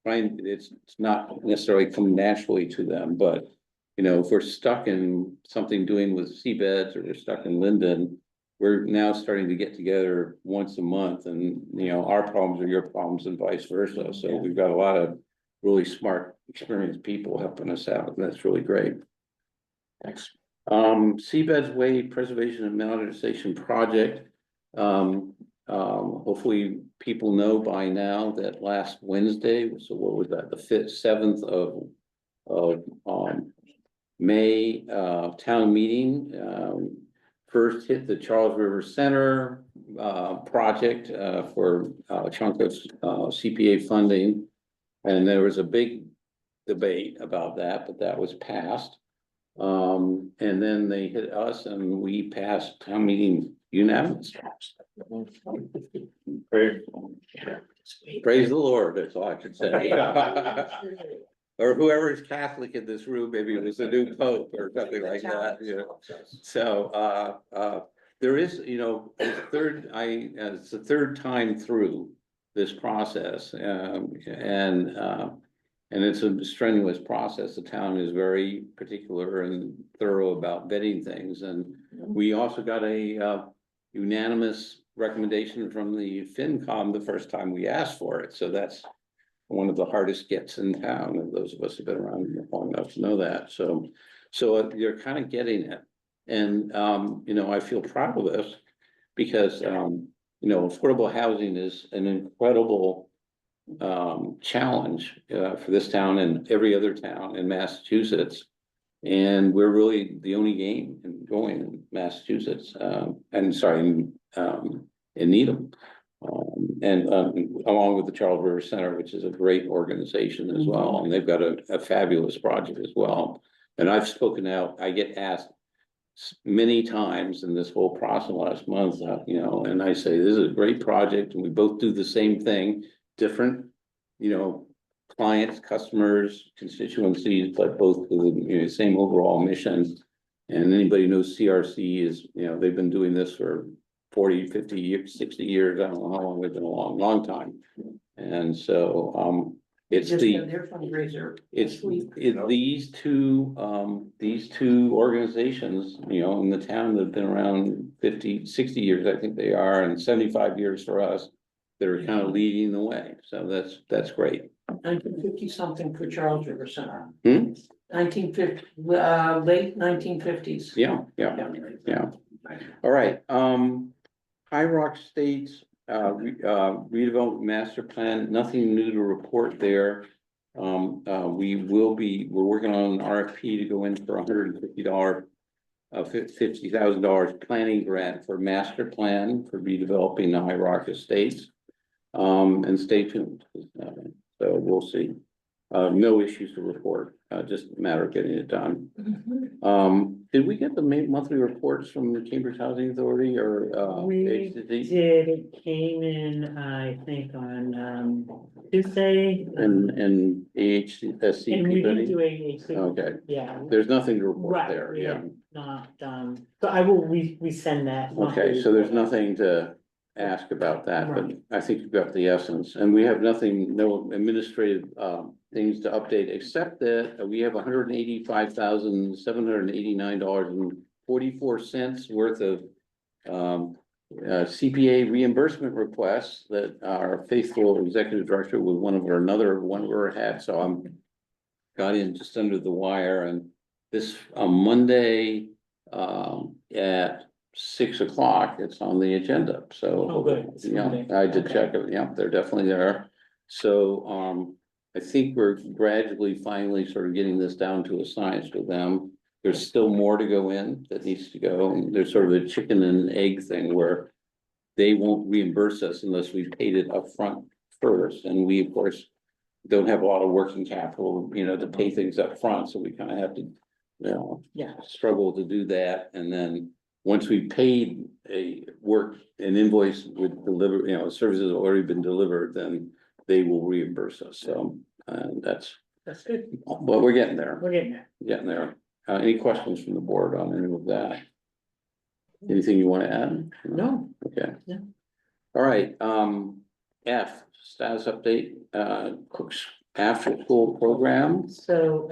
it's not necessarily come naturally to them, but if we're stuck in something doing with seabeds or we're stuck in Linden, we're now starting to get together once a month, and our problems are your problems and vice versa. So we've got a lot of really smart, experienced people helping us out, and that's really great. Thanks. Seabeds Way Preservation and Modernization Project. Hopefully people know by now that last Wednesday, so what was that, the 7th of May, town meeting, first hit the Charles River Center project for a chunk of CPA funding. And there was a big debate about that, but that was passed. And then they hit us and we passed town meeting unanimous. Praise the Lord, that's all I can say. Or whoever is Catholic in this room, maybe it was a new pope or something like that, So, there is, it's the third time through this process, and it's a strenuous process. The town is very particular and thorough about vetting things, and we also got a unanimous recommendation from the FinCom the first time we asked for it, so that's one of the hardest gets in town, and those of us who've been around long enough to know that. So you're kind of getting it. And, I feel proud of this because, affordable housing is an incredible challenge for this town and every other town in Massachusetts. And we're really the only game going in Massachusetts, in Needham. Along with the Charles River Center, which is a great organization as well, and they've got a fabulous project as well. And I've spoken out, I get asked many times in this whole process last month, and I say, this is a great project, and we both do the same thing, different, clients, customers, constituencies, but both with the same overall mission. And anybody who knows CRC is, they've been doing this for 40, 50 years, 60 years, I don't know how long, we've been a long time. And so, it's Just the, had their fundraiser. it's this week. these two organizations, in the town that have been around 50, 60 years, I think they are, and 75 years for us, that are kind of leading the way. So that's great. 1950 something for Charles River Center. late 1950s. Yeah, all right, High Rock Estates, redevelopment master plan, nothing new to report there. We're working on an RFP to go in for $150, $50,000 planning grant for master plan for redeveloping the High Rock Estates. And stay tuned, so we'll see. No issues to report, just a matter of getting it done. Did we get the monthly reports from the Cambridge Housing Authority or, We HCD? did, it came in, I think, on, Tuesday. And And we did AHSC? do a, Okay, yeah. there's nothing to report Right, there, we yeah. had not, so I will resend that. Okay, so there's nothing to ask about that, but Right. I think you've got the essence, and we have nothing, no administrative, things to update, except that we have $185,789.44 worth of CPA reimbursement requests that our faithful executive director with one of her hats, so I'm got in just under the wire, and this Monday at 6 o'clock, it's on the agenda, so. Oh, good. It's Yeah, Monday. I did Okay. check it, yeah, they're definitely there. So, I think we're gradually, finally sort of getting this down to a science with them. There's still more to go in that needs to go, and there's sort of a chicken and egg thing where they won't reimburse us unless we paid it upfront first, and we, of course, don't have a lot of working capital, to pay things up front, so we kind of have to, Yeah. struggle to do that, and then once we paid an invoice with services already been delivered, then they will reimburse us, so, that's, That's good. but we're getting there, We're getting there. Any questions from the board on any of that? Anything you want to add? No. Okay. Yeah. All right, F, status update, Cook's after school program. So,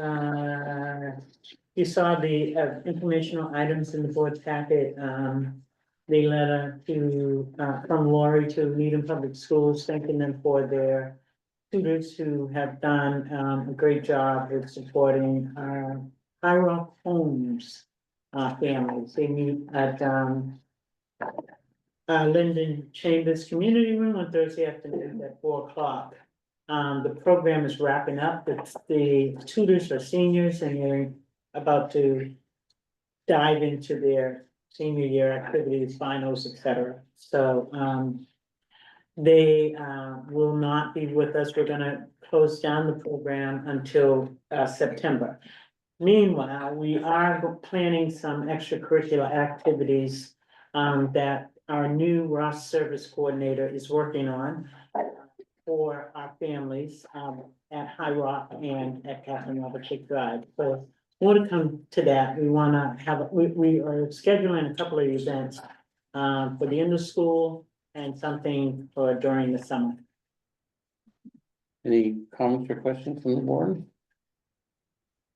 you saw the informational items in the board's packet, the letter from Lori to Needham Public Schools, thanking them for their tutors who have done, a great job with supporting, High Rock Homes, families. They meet at, Linden Chambers Community Room on Thursday afternoon at 4 o'clock. The program is wrapping up, the tutors are seniors and they're about to dive into their senior year activities, finals, etc. So, they, will not be with us. We're gonna close down the program until, September. Meanwhile, we are planning some extracurricular activities, that our new Ross Service Coordinator is working on for our families, at High Rock and at Captain Robert Cook Drive. So more to come to that. We wanna have, we are scheduling a couple of events, for the end of school and something for during the summer. Any comments or questions from the board?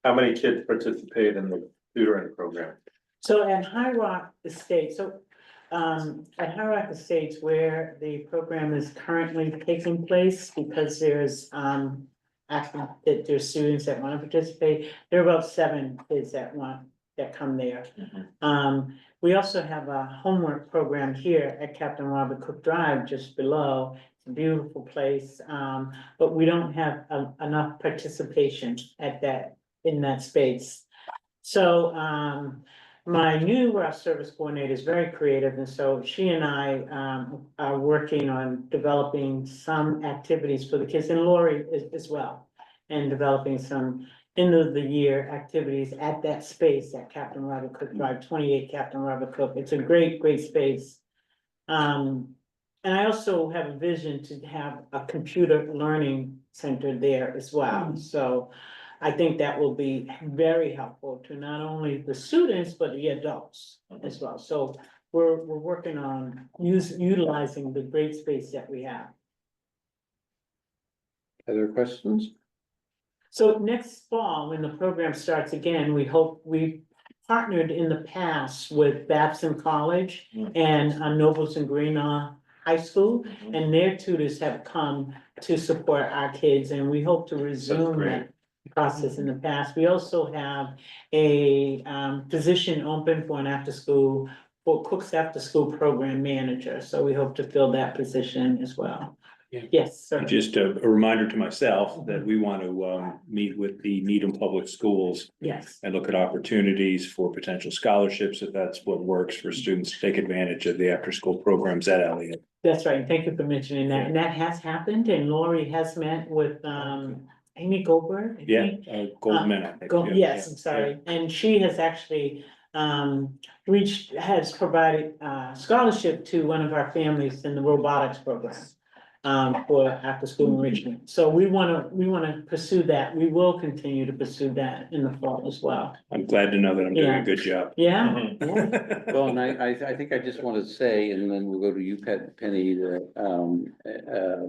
How many kids participate in the tutoring program? So at High Rock Estates, at High Rock Estates where the program is currently taking place, because there's, there's students that want to participate, there are about 7 kids that come there. We also have a homework program here at Captain Robert Cook Drive, just below. It's a beautiful place, but we don't have enough participation in that space. So, my new service coordinator is very creative, and so she and I, are working on developing some activities for the kids, and Lori as well. And developing some end of the year activities at that space at Captain Robert Cook Drive, 28 Captain Robert Cook. It's a great, great space. And I also have a vision to have a computer learning center there as well. So I think that will be very helpful to not only the students, but the adults as well. So we're working on utilizing the great space that we have. Other questions? So next fall, when the program starts again, we partnered in the past with Babson College and Nobles and Green High School, and their tutors have come to support our kids, and we hope to resume great. that. process in the past. We also have a position open for an after-school, for Cook's after-school program manager, so we hope to fill that position as well. Yeah. Yes, sir. Just a reminder to myself that we want to meet with the Needham Public Schools Yes, and look at opportunities for potential scholarships, if that's what works for students to take advantage of the after-school programs at Elliott. that's right. Thank you for mentioning that. And that has happened, and Lori has met with Amy Goldberg, I Yeah, think. Goldman, I think. Go, yeah, yes, yeah, I'm sorry, and she has actually has provided scholarship to one of our families in the robotics program. For after school enrichment, so we wanna pursue that, we will continue to pursue that in the fall as well. I'm glad to know that I'm doing Yeah. a good job. Yeah, Well, and I think I just want to say, and then we'll go to you, Penny, that,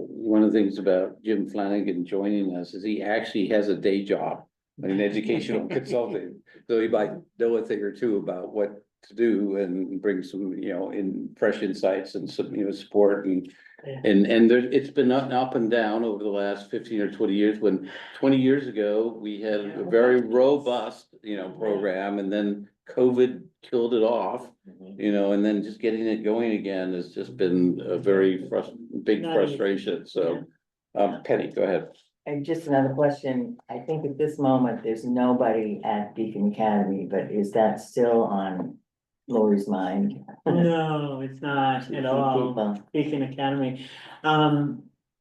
one of the things about Jim Flanagan joining us is he actually has a day job, an educational consultant. So he might know a thing or two about what to do and bring some, in fresh insights and some, support and Yeah. and there, it's been up and down over the last 15 or 20 years, when 20 years ago, we had a very robust, program, and then COVID killed it off, and then just getting it going again has just been a very big Not easy. frustration, so. Penny, go ahead. And just another question, I think at this moment, there's nobody at Beacon Academy, but is that still on Lori's mind? no, it's not at all, People. Beacon Academy,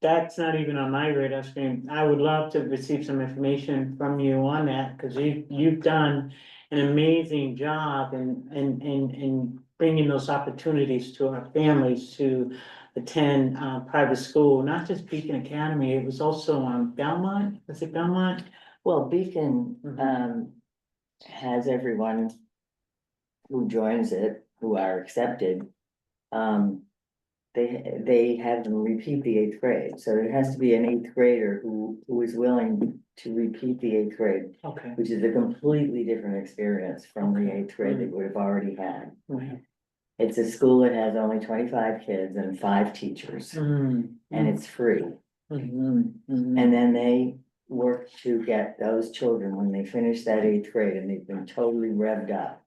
that's not even on my radar screen. I would love to receive some information from you on that, cause you've done an amazing job in bringing those opportunities to our families to attend, private school, not just Beacon Academy, it was also on Belmont, was it Belmont? Well, Beacon, has everyone who joins it, who are accepted. They have them repeat the 8th grade, so there has to be an 8th grader who is willing to repeat the 8th grade, Okay. which is a completely different experience from the 8th grade they would have already had. Right. It's a school that has only 25 kids and 5 teachers, and it's free. And And then they work to get those children, when they finish that 8th grade and they've been totally revved up,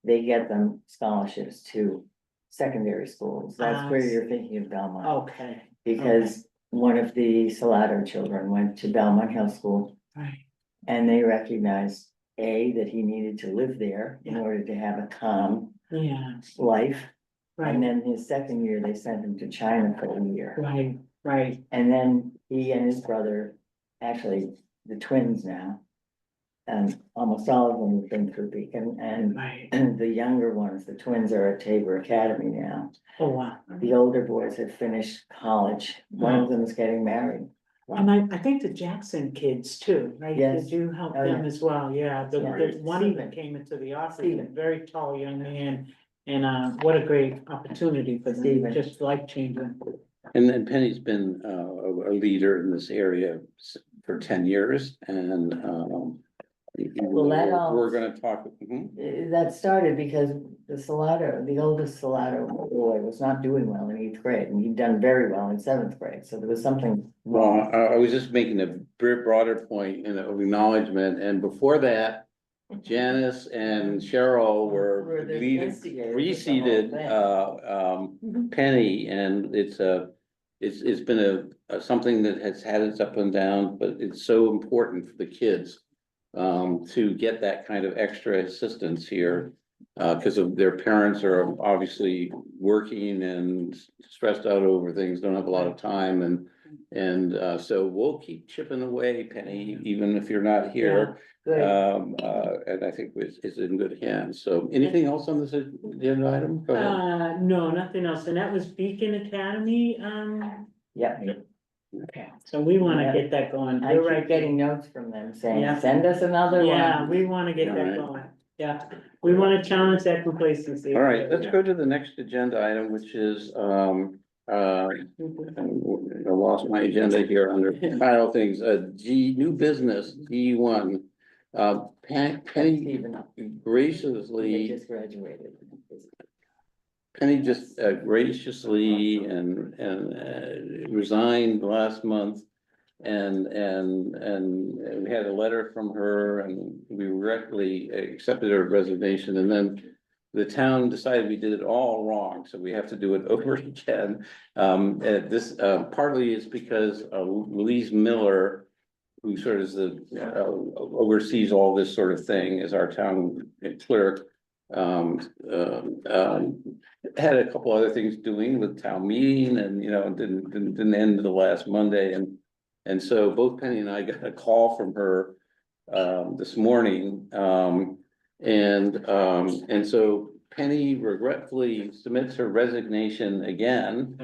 they get them scholarships to secondary schools. That's where you're thinking of Belmont. okay, Because one of the Salado children went to Belmont Hill School, right, and they recognized, that he needed to live there in order to have a calm yeah, life. right, And then his second year, they sent him to China for a year. right, right, And then he and his brother, actually the twins now, almost all of them have been through Beacon, right, and the younger ones, the twins, are at Tabor Academy now. oh, wow. The older boys have finished college. One of them is getting married. And I think the Jackson kids too, right? Yes. Did you help Oh, them yeah. as well? Yeah, the Yeah. one of them Stephen. came into the office, a Stephen. very tall young man. And what a great opportunity for them, Stephen. just life changing. And then Penny's been a leader in this area for 10 years, and Well, that all- we're gonna talk. That started because the oldest Salado boy was not doing well in 8th grade, and he'd done very well in 7th grade, so there was something Well, wrong. I was just making a broader point of acknowledgement, and before that, Janice and Cheryl were Were the leading, instigators of the whole preceded thing. Penny, and it's been something that has had its up and down, but it's so important for the kids to get that kind of extra assistance here, because of their parents are obviously working and stressed out over things, don't have a lot of time, and so we'll keep chipping away, Penny, even if you're not here. Good. And I think it's in good hands. So anything else on this agenda item? Go ahead. No, nothing else. And that was Beacon Academy, Yeah, okay, so we wanna Yeah. get that going. I You're keep right. getting notes from them saying, Yeah. send us another one. Yeah, we wanna get that Alright. going. Yeah, we wanna challenge that complacency. All right, let's go to the next agenda item, which is, I lost my agenda here under pile things, new business, G1. Penny Stephen, they graciously, just graduated. graciously and resigned last month. and we had a letter from her, and we regretfully accepted her resignation, and then the town decided we did it all wrong, so we have to do it over again. This, partly is because, Louise Miller, who sort of is the, oversees all this sort of thing, is our town clerk. Had a couple other things doing with town meeting, and, didn't end the last Monday, and so both Penny and I got a call from her, this morning, and so Penny regretfully submits her resignation again,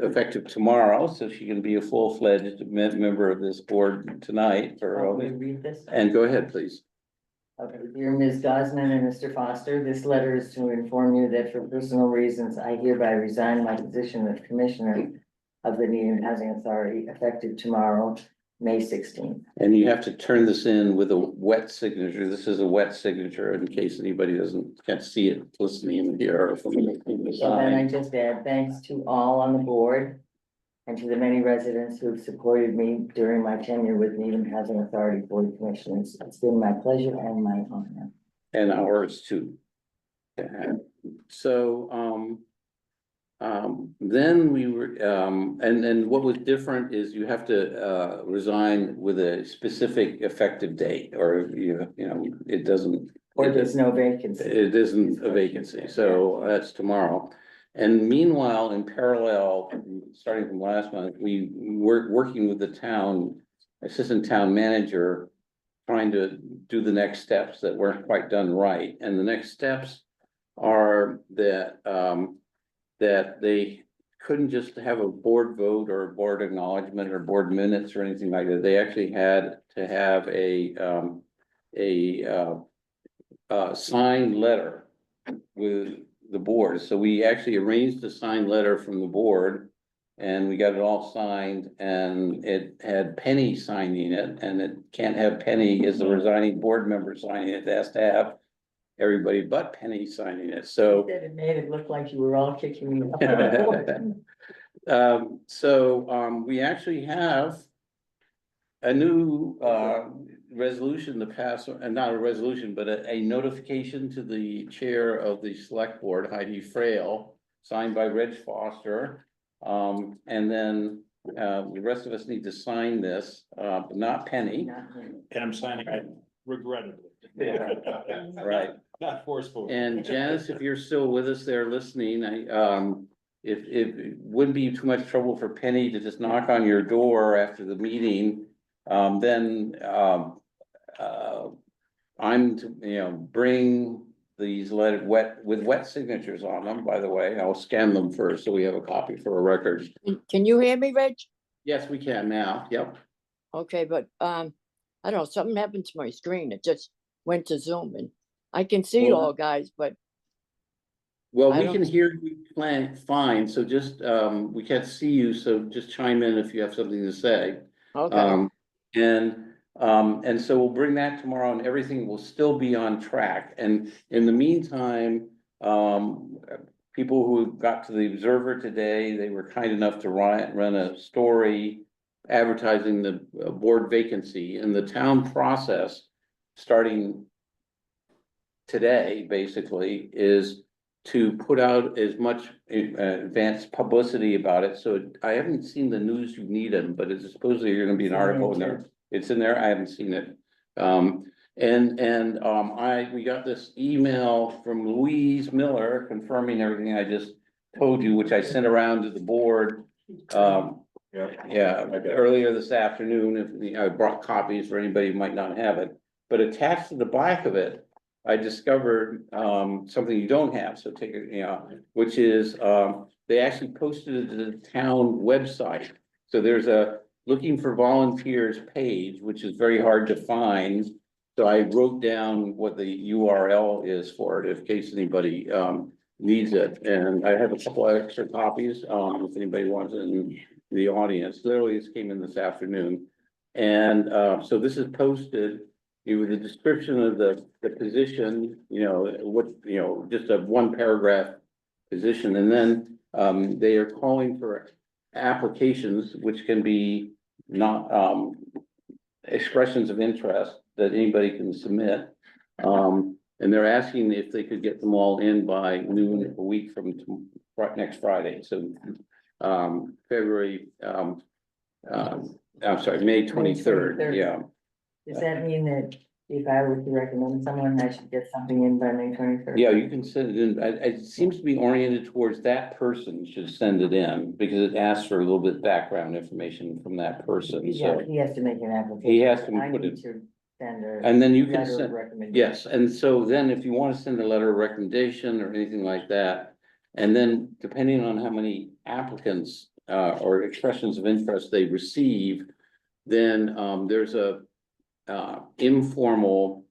effective tomorrow, so she can be a full-fledged member of this board tonight. I'll read this. And go ahead, please. Okay, dear Ms. Gosman and Mr. Foster, this letter is to inform you that for personal reasons, I hereby resign my position as Commissioner of the Needham Housing Authority effective tomorrow, May 16th. And you have to turn this in with a wet signature. This is a wet signature in case anybody can't see it listening here. And then I just add thanks to all on the board and to the many residents who have supported me during my tenure with Needham Housing Authority Board of Commissioners. It's been my pleasure and my honor. And ours too. So, then we were, and what was different is you have to, resign with a specific effective date, or, it doesn't. Or there's no vacancy. It isn't a vacancy, so that's tomorrow. And meanwhile, in parallel, starting from last month, we were working with the town, assistant town manager, trying to do the next steps that weren't quite done right. And the next steps are that, that they couldn't just have a board vote or a board acknowledgement or board minutes or anything like that. They actually had to have a signed letter with the board. So we actually arranged a signed letter from the board, and we got it all signed, and it had Penny signing it, and it can't have Penny as the resigning board member signing it. It has to have everybody but Penny signing it. So It made it look like you were all kicking me off. we actually have a new resolution to pass, and not a resolution, but a notification to the chair of the select board, Heidi Frail, signed by Reg Foster. And then the rest of us need to sign this, but not Penny. And I'm signing it regrettably. Right. Not forcefully. And Janice, if you're still with us there listening, if it wouldn't be too much trouble for Penny to just knock on your door after the meeting, then I'm to, bring these wet signatures on them, by the way. I'll scan them first, so we have a copy for a record. Can you hear me, Reg? Yes, we can now. Yep. Okay, but, I don't know, something happened to my screen. It just went to Zoom, and I can see you Well- all guys, but Well, I we don't- can hear you fine, so just, we can't see you, so just chime in if you have something to say. okay, And so we'll bring that tomorrow, and everything will still be on track. And in the meantime, people who got to the Observer today, they were kind enough to run a story advertising the board vacancy, and the town process, starting today, basically, is to put out as much advanced publicity about it. So I haven't seen the news you need them, but it's supposedly you're gonna be an article in there. It's in there. I haven't seen it. We got this email from Louise Miller confirming everything I just told you, which I sent around to the board. Earlier this afternoon, I brought copies for anybody who might not have it, but attached to the back of it, I discovered something you don't have, so take it, which is they actually posted it to the town website. So there's a looking for volunteers page, which is very hard to find. So I wrote down what the URL is for it in case anybody needs it. And I have a couple of extra copies if anybody wants it in the audience. Literally, this came in this afternoon. And so this is posted with the description of the position, just a one paragraph position. And then they are calling for applications, which can be not, expressions of interest that anybody can submit. And they're asking if they could get them all in by noon a week from next Friday, so, February, I'm sorry, May 23rd, yeah. Does that mean that if I were to recommend someone, I should get something in by May 23rd? Yeah, you can send it in. It seems to be oriented towards that person should send it in because it asks for a little bit background information from that person, Yeah, so. he has to make an application. He has to I put need it- to send a And then you can letter of send, recommendation. yes, and so then if you want to send a letter of recommendation or anything like that. And then depending on how many applicants, or expressions of interest they receive, then, there's a, informal,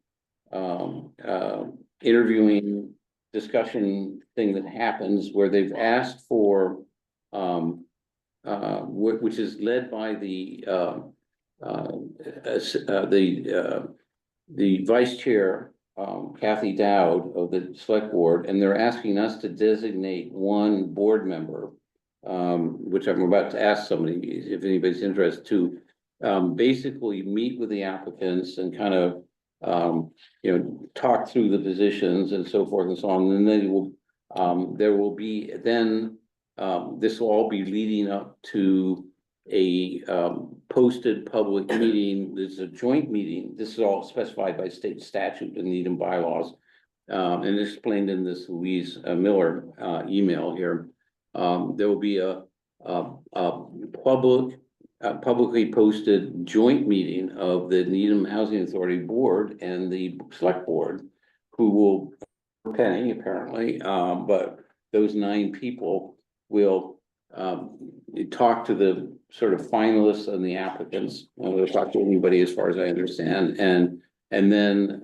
interviewing discussion thing that happens where they've asked for, which is led by the vice chair, Kathy Dowd of the select board, and they're asking us to designate one board member, which I'm about to ask somebody if anybody's interested to, basically meet with the applicants and kind of, talk through the positions and so forth and so on, and then there will be then, this will all be leading up to a posted public meeting. There's a joint meeting. This is all specified by state statute and Needham bylaws. And explained in this Louise Miller email here. There will be a publicly posted joint meeting of the Needham Housing Authority Board and the Select Board, who will penny apparently, but those 9 people will talk to the sort of finalists and the applicants. They'll talk to anybody as far as I understand, and then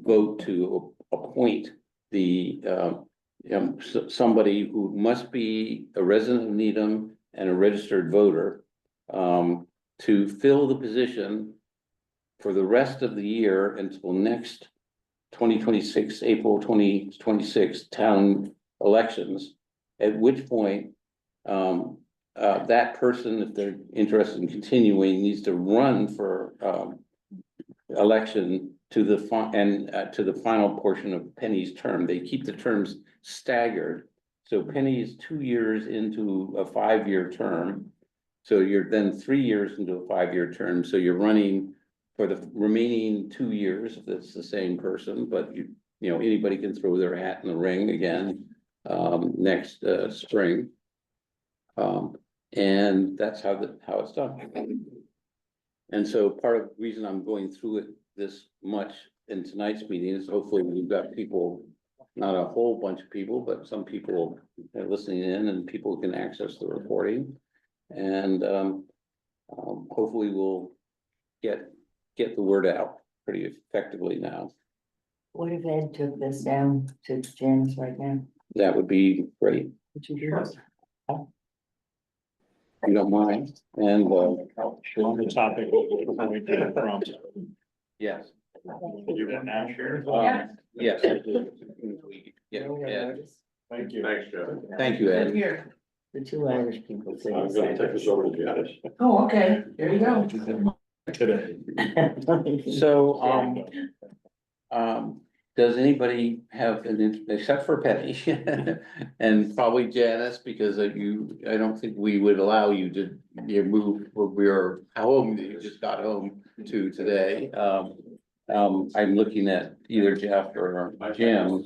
vote to appoint the somebody who must be a resident of Needham and a registered voter to fill the position for the rest of the year until next 2026, April 2026 town elections, at which point that person, if they're interested in continuing, needs to run for election to the to the final portion of Penny's term. They keep the terms staggered. So Penny is 2 years into a 5-year term. So you're then 3 years into a 5-year term. So you're running for the remaining 2 years, if it's the same person, but anybody can throw their hat in the ring again next spring. And that's how it's done. And so part of the reason I'm going through it this much in tonight's meeting is hopefully we've got people, not a whole bunch of people, but some people are listening in and people can access the recording. And hopefully we'll get the word out pretty effectively now. What if Ed took this down to Janice right now? That would be great, Would you do this? if you don't mind. And On the topic of appointed from, yes. do that now, sure. Yes. Yeah, yeah. Thank you. Thanks, Joe. Thank you, Ed. Here. The 2 Irish people. say I'm gonna take this over to Janice. Oh, okay, there you go. Today. So, does anybody have except for Penny and probably Janice, because I don't think we would allow you to move where your home that you just got home to today. I'm looking at either Jeff or Jim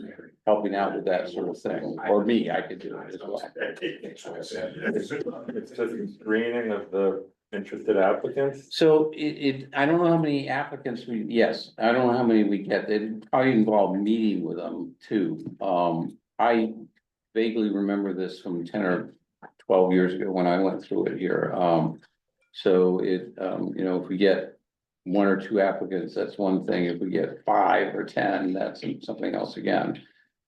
helping out with that sort of thing, or me, I could do it as well. It's just screening of the interested applicants. So I don't know how many applicants I don't know how many we get. They probably involve meeting with them too. I vaguely remember this from 10 or 12 years ago when I went through it here. So if we get 1 or 2 applicants, that's one thing. If we get 5 or 10, that's something else again.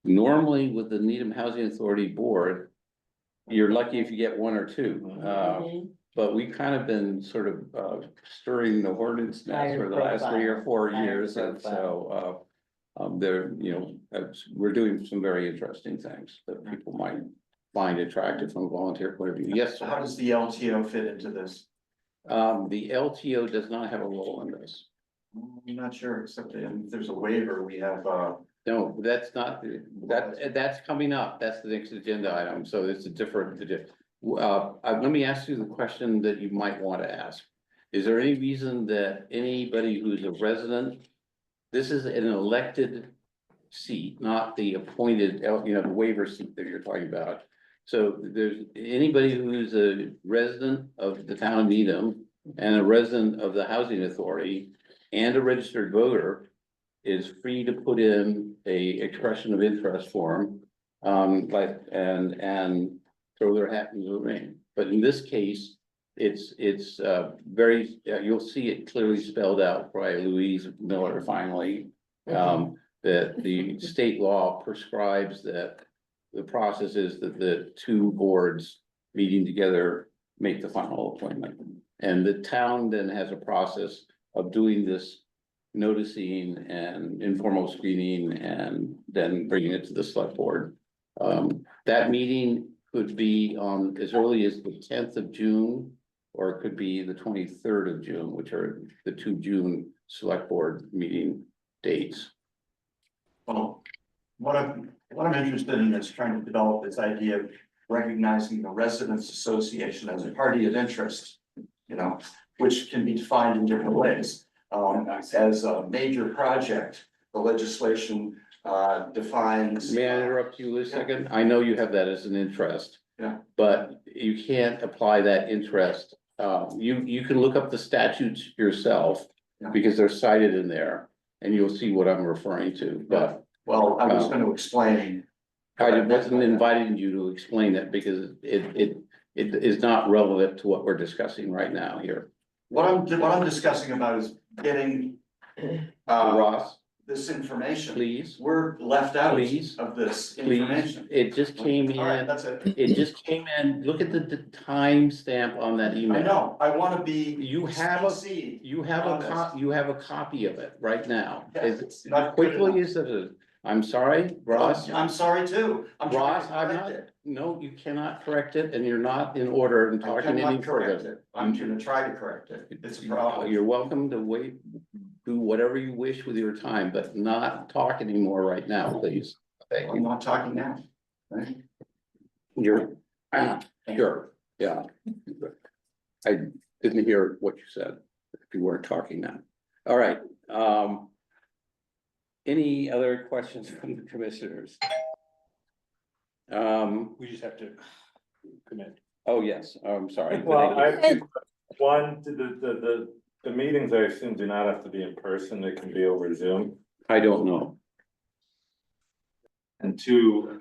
Normally with the Needham Housing Authority Board, you're lucky if you get 1 or 2. But we kind of been sort of stirring the hornet's nest for the last 3 or 4 years, and so we're doing some very interesting things that people might find attractive from a volunteer point of view. Yes, How sir. does the LTO fit into this? The LTO does not have a role in this. I'm not sure, except that if there's a waiver, we have, No, that's not, that's coming up. That's the next agenda item. So it's a different, let me ask you the question that you might want to ask. Is there any reason that anybody who's a resident, this is an elected seat, not the appointed, the waiver seat that you're talking about. So there's anybody who's a resident of the town of Needham and a resident of the housing authority and a registered voter is free to put in a expression of interest form, and throw their hat into the ring. But in this case, it's very, you'll see it clearly spelled out by Louise Miller finally. That the state law prescribes that the process is that the two boards meeting together make the final appointment. And the town then has a process of doing this noticing and informal screening and then bringing it to the select board. That meeting could be on as early as the 10th of June, or it could be the 23rd of June, which are the 2 June select board meeting dates. well, what I'm interested in is trying to develop this idea of recognizing the residents association as a party of interest, which can be defined in different ways. As a major project, the legislation defines. May I interrupt you a second? I know you have that as an interest. Yeah. But you can't apply that interest. You can look up the statutes yourself. Yeah. Because they're cited in there and you'll see what I'm referring to, but Well, I was going to explain. I wasn't inviting you to explain it because it is not relevant to what we're discussing right now here. What I'm discussing about is getting Ross, this information. please, We're left out Please. of this please, information. it just came All right, in, that's it. it just came in, look at the time stamp on that I email. know, I wanna be. You have a, CC. you have a copy of it right now. Yeah, As it's not good quickly enough. as it is, I'm sorry, Ross. I'm sorry too. I'm trying Ross, to I'm correct not, it. no, you cannot correct it and you're not in order and I talking any cannot correct further. it. I'm gonna try to correct it. It's a problem. You're welcome to wait, do whatever you wish with your time, but not talk anymore right now, please. Thank I'm you. not talking now. Right? You're, sure, yeah. I didn't hear what you said, if you weren't talking now. All right, any other questions from the commissioners? We just have to commit. Oh, yes, I'm sorry. Well, I have two, one, the meetings, I assume, do not have to be in person, they can be over Zoom. I don't know. And two,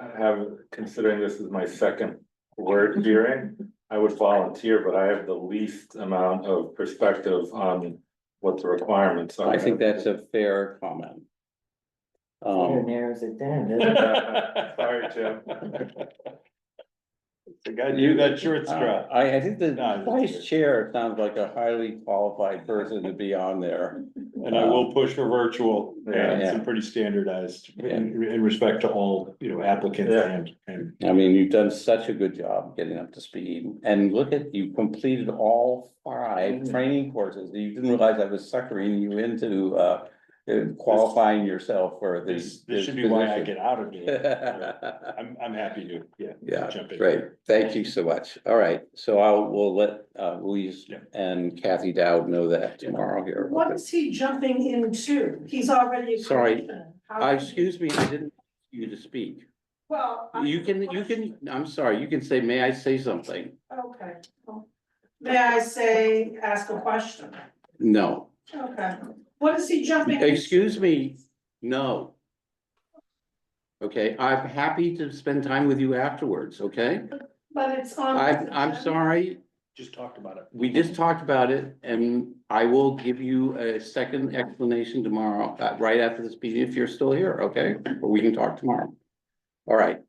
considering this is my second word hearing, I would volunteer, but I have the least amount of perspective on what the requirements are. I think that's a fair comment. It narrows it down, doesn't it? Sorry, Jim. The guy do that short straw. I think the No, that's vice good. chair sounds like a highly qualified person to be on there. And I will push for virtual and Yeah. some pretty standardized in respect to all, applicants Yeah. and. I mean, you've done such a good job getting up to speed, and look at, you completed all 5 training courses. You didn't realize I was suckering you into qualifying yourself for This this should be why I position. get out of it. I'm happy to, Yeah, jump in. great. Thank you so much. All right, so we'll let Louise Yeah. and Kathy Dowd know that tomorrow here. What is he jumping into? He's already. a Sorry. commissioner. How- Excuse me, I didn't ask you to speak. Well. I You have a can, question. I'm sorry, you can say, may I say something? Okay. May I say, ask a question? No. Okay. What is he jumping? into? Excuse me, no. Okay, I'm happy to spend time with you afterwards, okay? But it's on. I'm sorry, Just talked about it. we just talked about it, and I will give you a second explanation tomorrow, right after this meeting, if you're still here, okay? Or we can talk tomorrow. All right,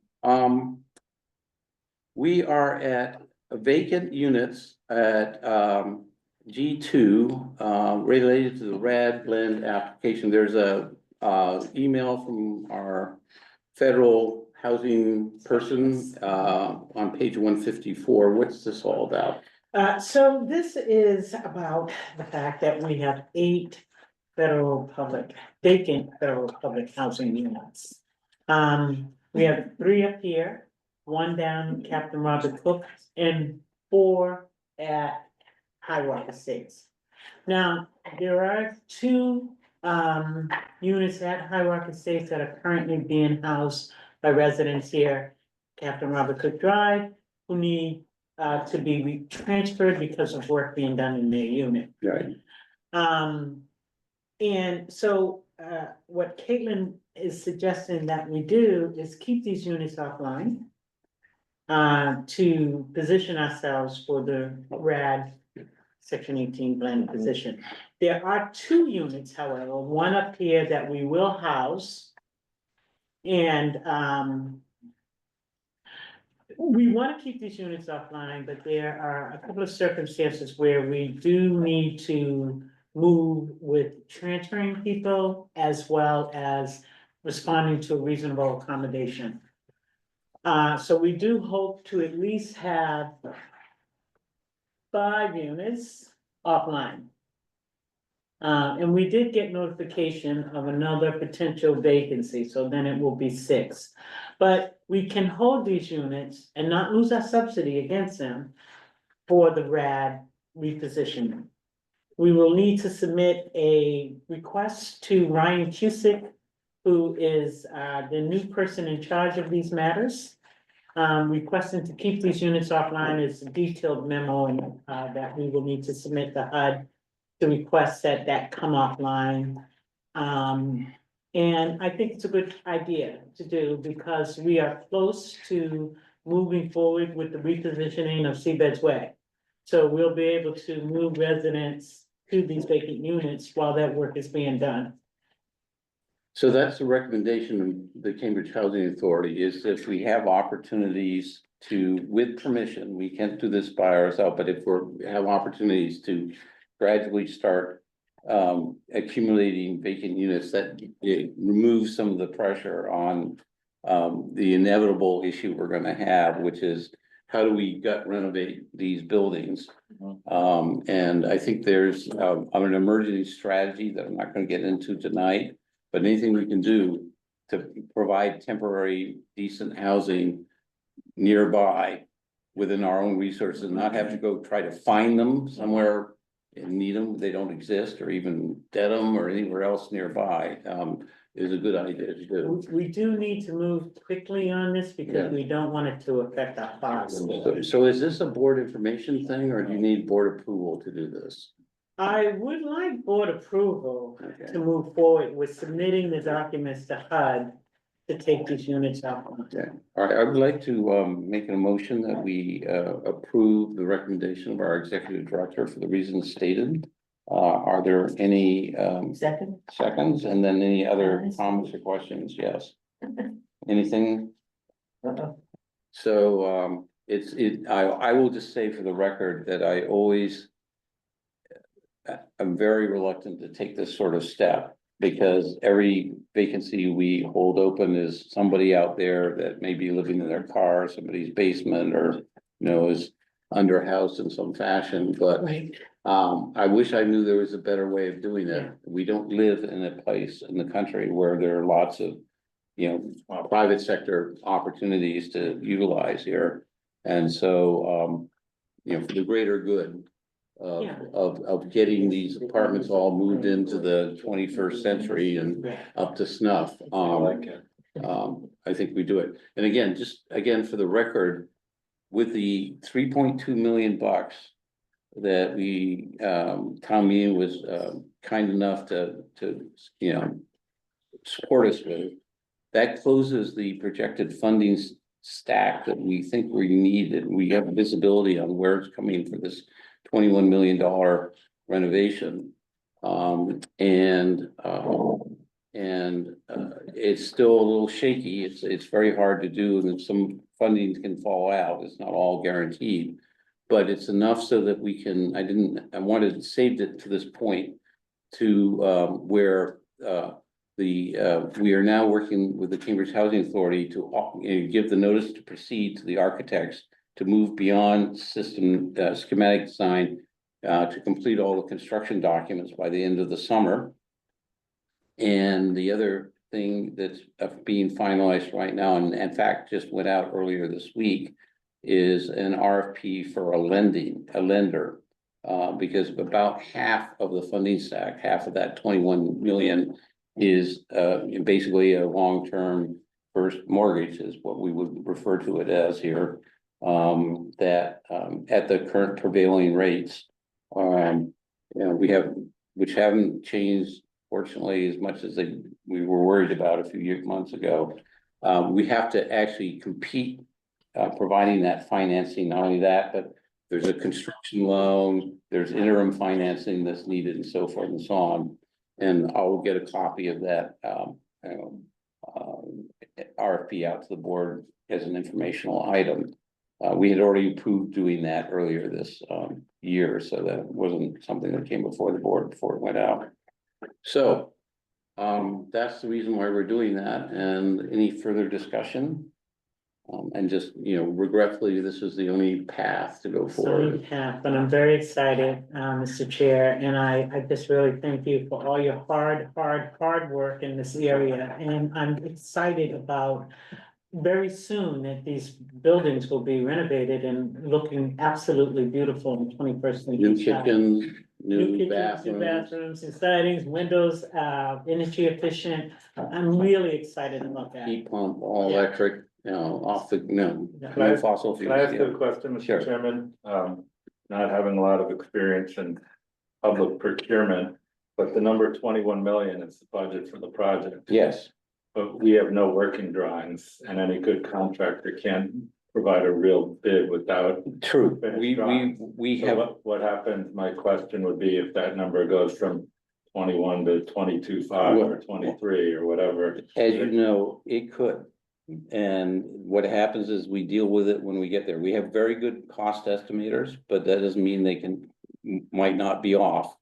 we are at vacant units at, G2, related to the RAD blend application. There's a, email from our federal housing person, on page 154. What's this all about? So this is about the fact that we have 8 vacant federal public housing units. We have 3 up here, 1 down Captain Robert Cook, and 4 at High Rock Estates. Now, there are 2 units at High Rock Estates that are currently being housed by residents here, Captain Robert Cook Drive, who need to be transferred because of work being done in their unit. Right. And so what Caitlin is suggesting that we do is keep these units offline to position ourselves for the RAD Section 18 blended position. There are 2 units, however, one up here that we will house. And we want to keep these units offline, but there are a couple of circumstances where we do need to move with transferring people as well as responding to a reasonable accommodation. So we do hope to at least have 5 units offline. And we did get notification of another potential vacancy, so then it will be 6. But we can hold these units and not lose our subsidy against them for the RAD repositioning. We will need to submit a request to Ryan Cusick, who is the new person in charge of these matters. Requesting to keep these units offline is a detailed memo and that we will need to submit to HUD to request that come offline. And I think it's a good idea to do because we are close to moving forward with the repositioning of Seabed's Way. So we'll be able to move residents to these vacant units while that work is being done. So that's the recommendation of the Cambridge Housing Authority is if we have opportunities to, with permission, we can't do this by ourselves, but if we have opportunities to gradually start accumulating vacant units, that it removes some of the pressure on the inevitable issue we're gonna have, which is how do we gut renovate these buildings? And I think there's an emergency strategy that I'm not gonna get into tonight, but anything we can do to provide temporary decent housing nearby within our own resources, not have to go try to find them somewhere and need them, they don't exist, or even Dedham or anywhere else nearby, is a good idea to do. We do need to move quickly on this because we don't want it to affect our costs. So is this a board information thing, or do you need board approval to do this? I would like board approval Okay. to move forward with submitting the documents to HUD to take these units out. Okay, all right, I would like to make a motion that we approve the recommendation of our executive director for the reasons stated. Are there any Second? seconds, and then any other comments or questions? Yes. Anything? So I will just say for the record that I'm very reluctant to take this sort of step. Because every vacancy we hold open is somebody out there that may be living in their car, somebody's basement, or, is underhoused in some fashion, but. I wish I knew there was a better way of doing it. We don't live in a place in the country where there are lots of, private sector opportunities to utilize here. And so, for the greater good. Of getting these apartments all moved into the 21st century and up to snuff. I think we do it. And again, for the record, with the 3.2 million bucks that we, town meeting was, kind enough to, support us with, that closes the projected funding stack that we think we need, and we have visibility on where it's coming for this $21 million renovation. It's still a little shaky. It's very hard to do, and some funding can fall out. It's not all guaranteed. But it's enough so that we can, I wanted to save it to this point to where we are now working with the Cambridge Housing Authority to give the notice to proceed to the architects to move beyond system schematic design to complete all the construction documents by the end of the summer. And the other thing that's being finalized right now, and in fact, just went out earlier this week, is an RFP for a lender. Because about half of the funding stack, half of that 21 million is basically a long-term first mortgage is what we would refer to it as here. That at the current prevailing rates, we have, which haven't changed fortunately as much as we were worried about a few months ago. We have to actually compete providing that financing. Not only that, but there's a construction loan, there's interim financing that's needed and so forth and so on. And I'll get a copy of that RFP out to the board as an informational item. We had already approved doing that earlier this year, so that wasn't something that came before the board before it went out. So that's the reason why we're doing that. And any further discussion? And just, regretfully, this is the only path to go So forward. we have, but I'm very excited, Mr. Chair, and I just really thank you for all your hard work in this area. And I'm excited about very soon that these buildings will be renovated and looking absolutely beautiful in the 21st century. New kitchens, New new kitchens, new bathrooms, bathrooms, and sidings, windows, energy efficient. I'm really excited about that. heat pump, all electric, off the, no fossil fuels. Can I ask yeah. you a question, Sure. Mr. Chairman? Not having a lot of experience in public procurement, but the number 21 million is the budget for the project. Yes, But we have no working drawings, and any good contractor can't provide a real bid without. true. Finished We drawings. So have, what happens, my question would be if that number goes from 21 to 22.5 or 23 or whatever. as you know, it could. And what happens is we deal with it when we get there. We have very good cost estimators, but that doesn't mean they might not be off.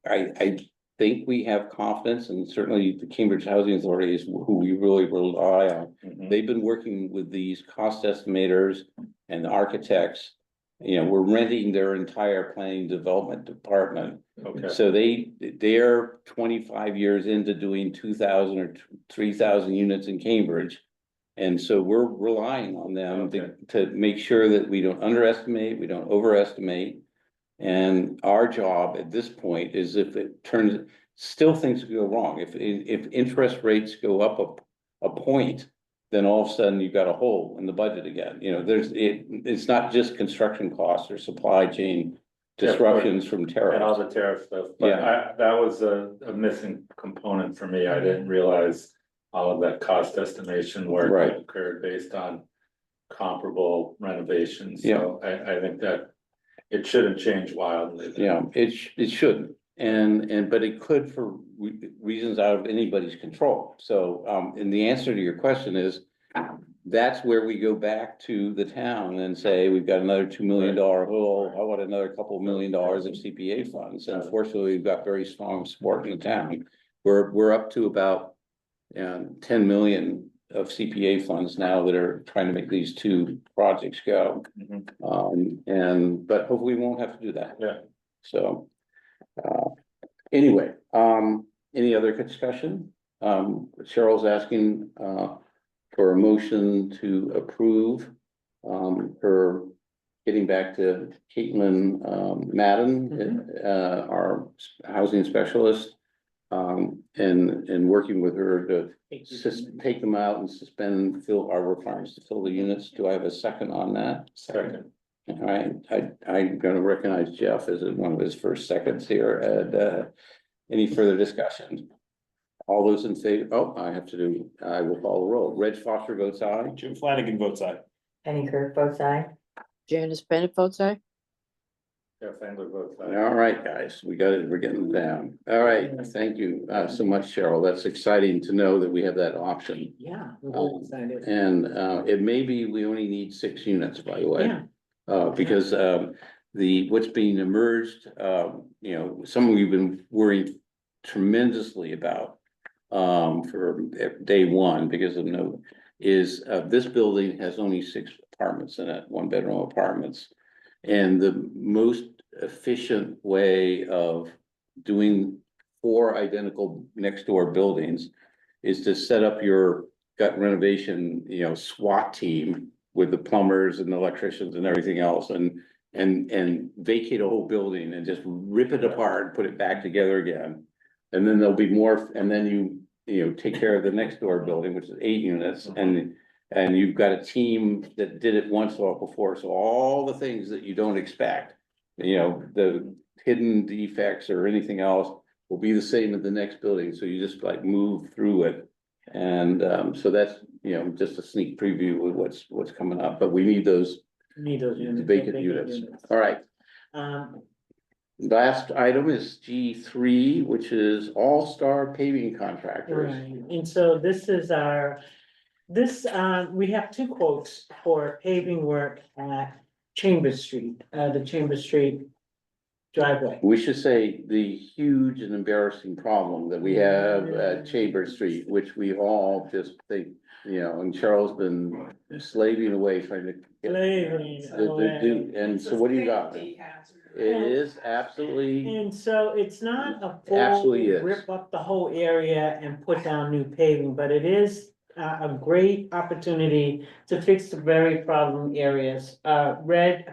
I think we have confidence, and certainly the Cambridge Housing Authority is who we really rely on. Mhm. They've been working with these cost estimators and the architects. We're renting their entire planning development department. Okay, So they're 25 years into doing 2,000 or 3,000 units in Cambridge. And so we're relying on them to make sure that we don't underestimate, we don't overestimate. And our job at this point is if it turns, still things could go wrong. If interest rates go up a point, then all of a sudden you've got a hole in the budget again. It's not just construction costs or supply chain disruptions from and all tariffs. the tariff stuff, but that was a missing component for me. I didn't realize all of that cost estimation work Right. that occurred based on comparable renovations. So I think that it shouldn't change wildly. Yeah, it shouldn't. But it could for reasons out of anybody's control. So, and the answer to your question is, that's where we go back to the town and say, we've got another $2 million hole. How about another couple $1 million of CPA funds? And unfortunately, we've got very strong support in the town. We're up to about 10 million of CPA funds now that are trying to make these two projects go. Mhm. But hopefully we won't have to do that. Yeah. So, anyway, any other discussion? Cheryl's asking, for a motion to approve, her getting back to Caitlin, Madden, our housing specialist. And working with her to take them out and suspend, fill our requirements to fill the units. Do I have a second on that? Second. All right, I'm gonna recognize Jeff as one of his first seconds here. And any further discussion? All those in favor, I will call the roll. Reg Foster votes aye. Jim Flanagan votes aye. Penny Kirk votes aye. Janice Bennett votes aye. Jeff Engler votes aye. All right, guys, we got it, we're getting down. All right, thank you so much, Cheryl. That's exciting to know that we have that option. Yeah, we're excited. And it may be we only need 6 units, by the way. Yeah. Because what's being emerged, some we've been worried tremendously about for day one because of this building has only apartments in it, 1-bedroom apartments. And the most efficient way of doing 4 identical next door buildings is to set up your gut renovation, SWAT team with the plumbers and the electricians and everything else, and vacate a whole building and just rip it apart, put it back together again. And then there'll be more, and then you take care of the next door building, which is 8 units, and you've got a team that did it once or before, so all the things that you don't expect, the hidden defects or anything else will be the same in the next building, so you just like move through it. And so that's, just a sneak preview of what's coming up, but we need those Need those units. vacant units. All right, Um, last item is G3, which is All-Star Paving Contractors. right, and so this is we have 2 quotes for paving work at Chambers Street, the Chambers Street driveway. We should say the huge and embarrassing problem that we have at Chambers Street, which we all just think, and Charles been slaving away trying to. And so what do you got? It is absolutely, And so it's not a full Absolutely is. rip up the whole area and put down new paving, but it is a great opportunity to fix the very problem areas. Greg,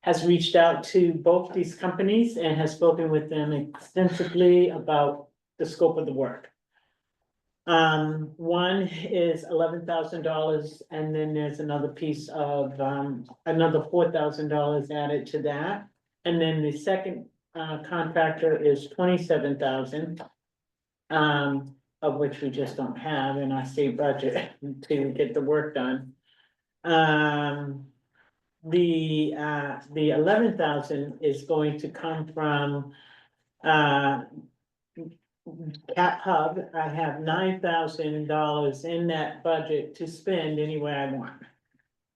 has reached out to both these companies and has spoken with them extensively about the scope of the work. One is $11,000, and then there's another piece of, another $4,000 added to that. And then the second, contractor is $27,000, of which we just don't have in our state budget to get the work done. The 11,000 is going to come from, Cap Hub. I have $9,000 in that budget to spend anywhere I want.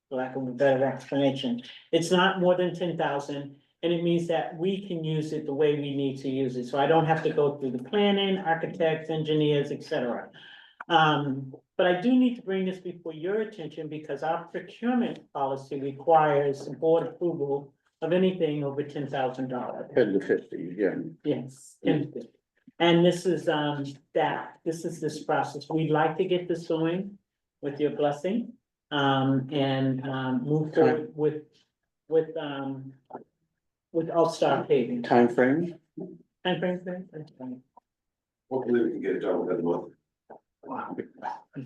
For lack of a better explanation, it's not more than 10,000, and it means that we can use it the way we need to use it, so I don't have to go through the planning, architects, engineers, etc. But I do need to bring this before your attention because our procurement policy requires board approval of anything over $10,000. 10 to 50, yeah. Yes, 10 to 50. And this is this process. We'd like to get this going with your blessing. And move forward with All-Star paving. Timeframe? Timeframe? Hopefully we can get it done within a month.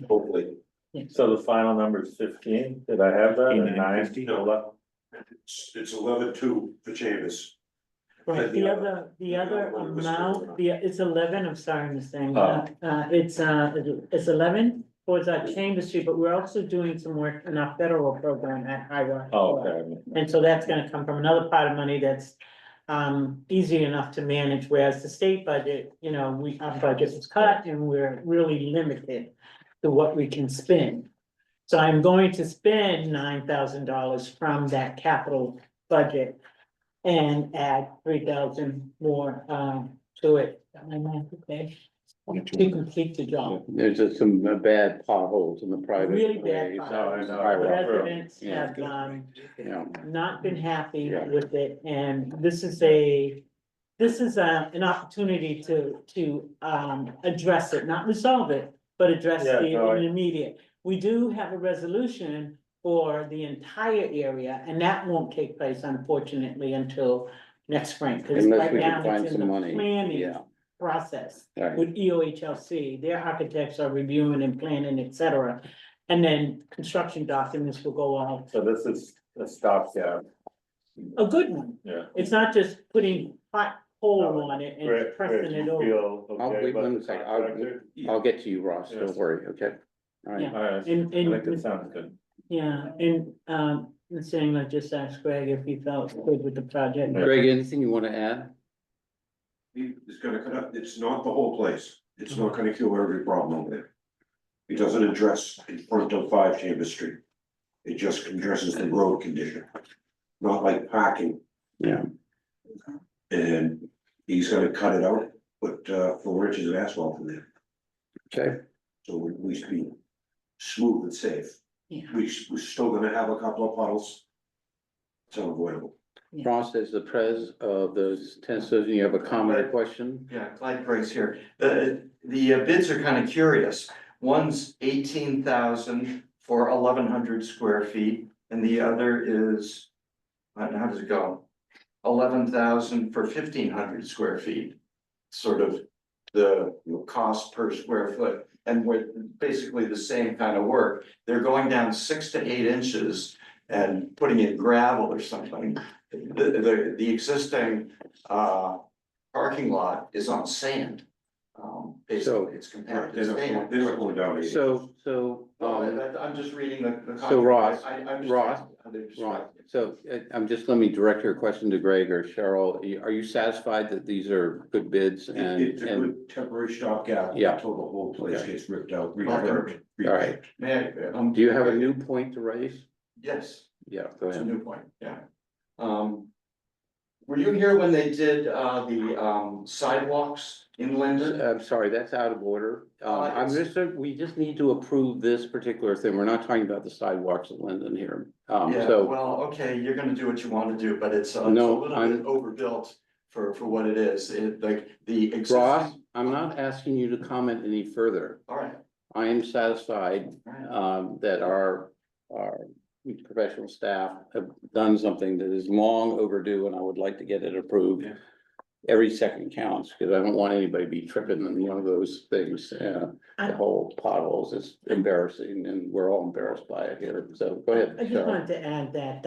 Hopefully. So the final number is 15, did I have that, or 9? 15? No, It's 11-2 for Chambers. Right, the other amount, it's 11, I'm sorry, Ms. Sang. Oh. It's 11 towards our Chambers Street, but we're also doing some work in our federal program at Highway. Oh, okay. And so that's gonna come from another pot of money that's easy enough to manage, whereas the state budget, our budget was cut and we're really limited to what we can spend. So I'm going to spend $9,000 from that capital budget and add 3,000 more to it. Okay. To complete the job. There's just some bad potholes in the private. Really bad ways. potholes. No, I know. Residents Yeah. have Yeah. not been happy Yeah. with it, and this is an opportunity to address it, not resolve it, but address Yeah, the no, immediate. We do have a resolution for the entire area, and that won't take place unfortunately until next spring. 'Cause Unless right we now can find it's in some the money, planning yeah. process Right. with EOHLC, their architects are reviewing and planning, et cetera. And then construction documents will go out, So this is a stopgap, a good one. yeah. It's not just putting hot coal on it and Greg, pressing you it over. feel I'll okay wait about one the second. contractor? I'll get to you, Ross, Yeah. don't worry, okay? All right, Yeah. Alright, I And, think it and, sounds good. yeah, and, saying, I just asked Greg if he felt good with the project. Greg, anything you want to add? It's gonna cut up, it's not the whole place, it's not gonna cure every problem over there. It doesn't address in front of 5 Chambers Street. It just addresses the road condition, not like parking. Yeah. And he's gonna cut it out, put 4 inches of asphalt in there, Okay, so we speed. smooth and safe. Yeah. We're still gonna have a couple of puddles. It's unavoidable. Ross, as the pres of those tennis, you have a comment or question? Yeah, Clyde Grace here. The bids are kind of curious. One's 18,000 for 1,100 square feet, and the other is, how does it go? 11,000 for 1,500 square feet. Sort of the cost per square foot, and we're basically the same kind of work. They're going down 6 to 8 inches and putting in gravel or something. The existing parking lot is on sand. Basically, it's compacted sand. They're not going down. So, I'm just reading the. So, Ross, I understand Ross, how they're Right, described. so let me direct your question to Greg or Cheryl. Are you satisfied that these are good bids and? It's a good temporary stopgap. Yeah. Until the whole place Okay. gets ripped out. Perfect. All right, May I, do you have a new point to raise? Yes. Yeah, go That's a ahead. new point, yeah. Were you here when they did the sidewalks in Linden? I'm sorry, that's out of order. We just need to approve this particular thing. We're not talking about the sidewalks at Linden here. Yeah, So, well, okay, you're gonna do what you wanna do, but it's a No, little I'm- bit overbuilt for what it is. It like the Ross, existing. I'm not asking you to comment any further. All right, I am satisfied all right. that our professional staff have done something that is long overdue, and I would like to get it approved. Yeah. Every second counts, because I don't want anybody to be tripping in one of those things. The whole potholes is embarrassing, and we're all embarrassed by it here. So go ahead. I just Cheryl. wanted to add that,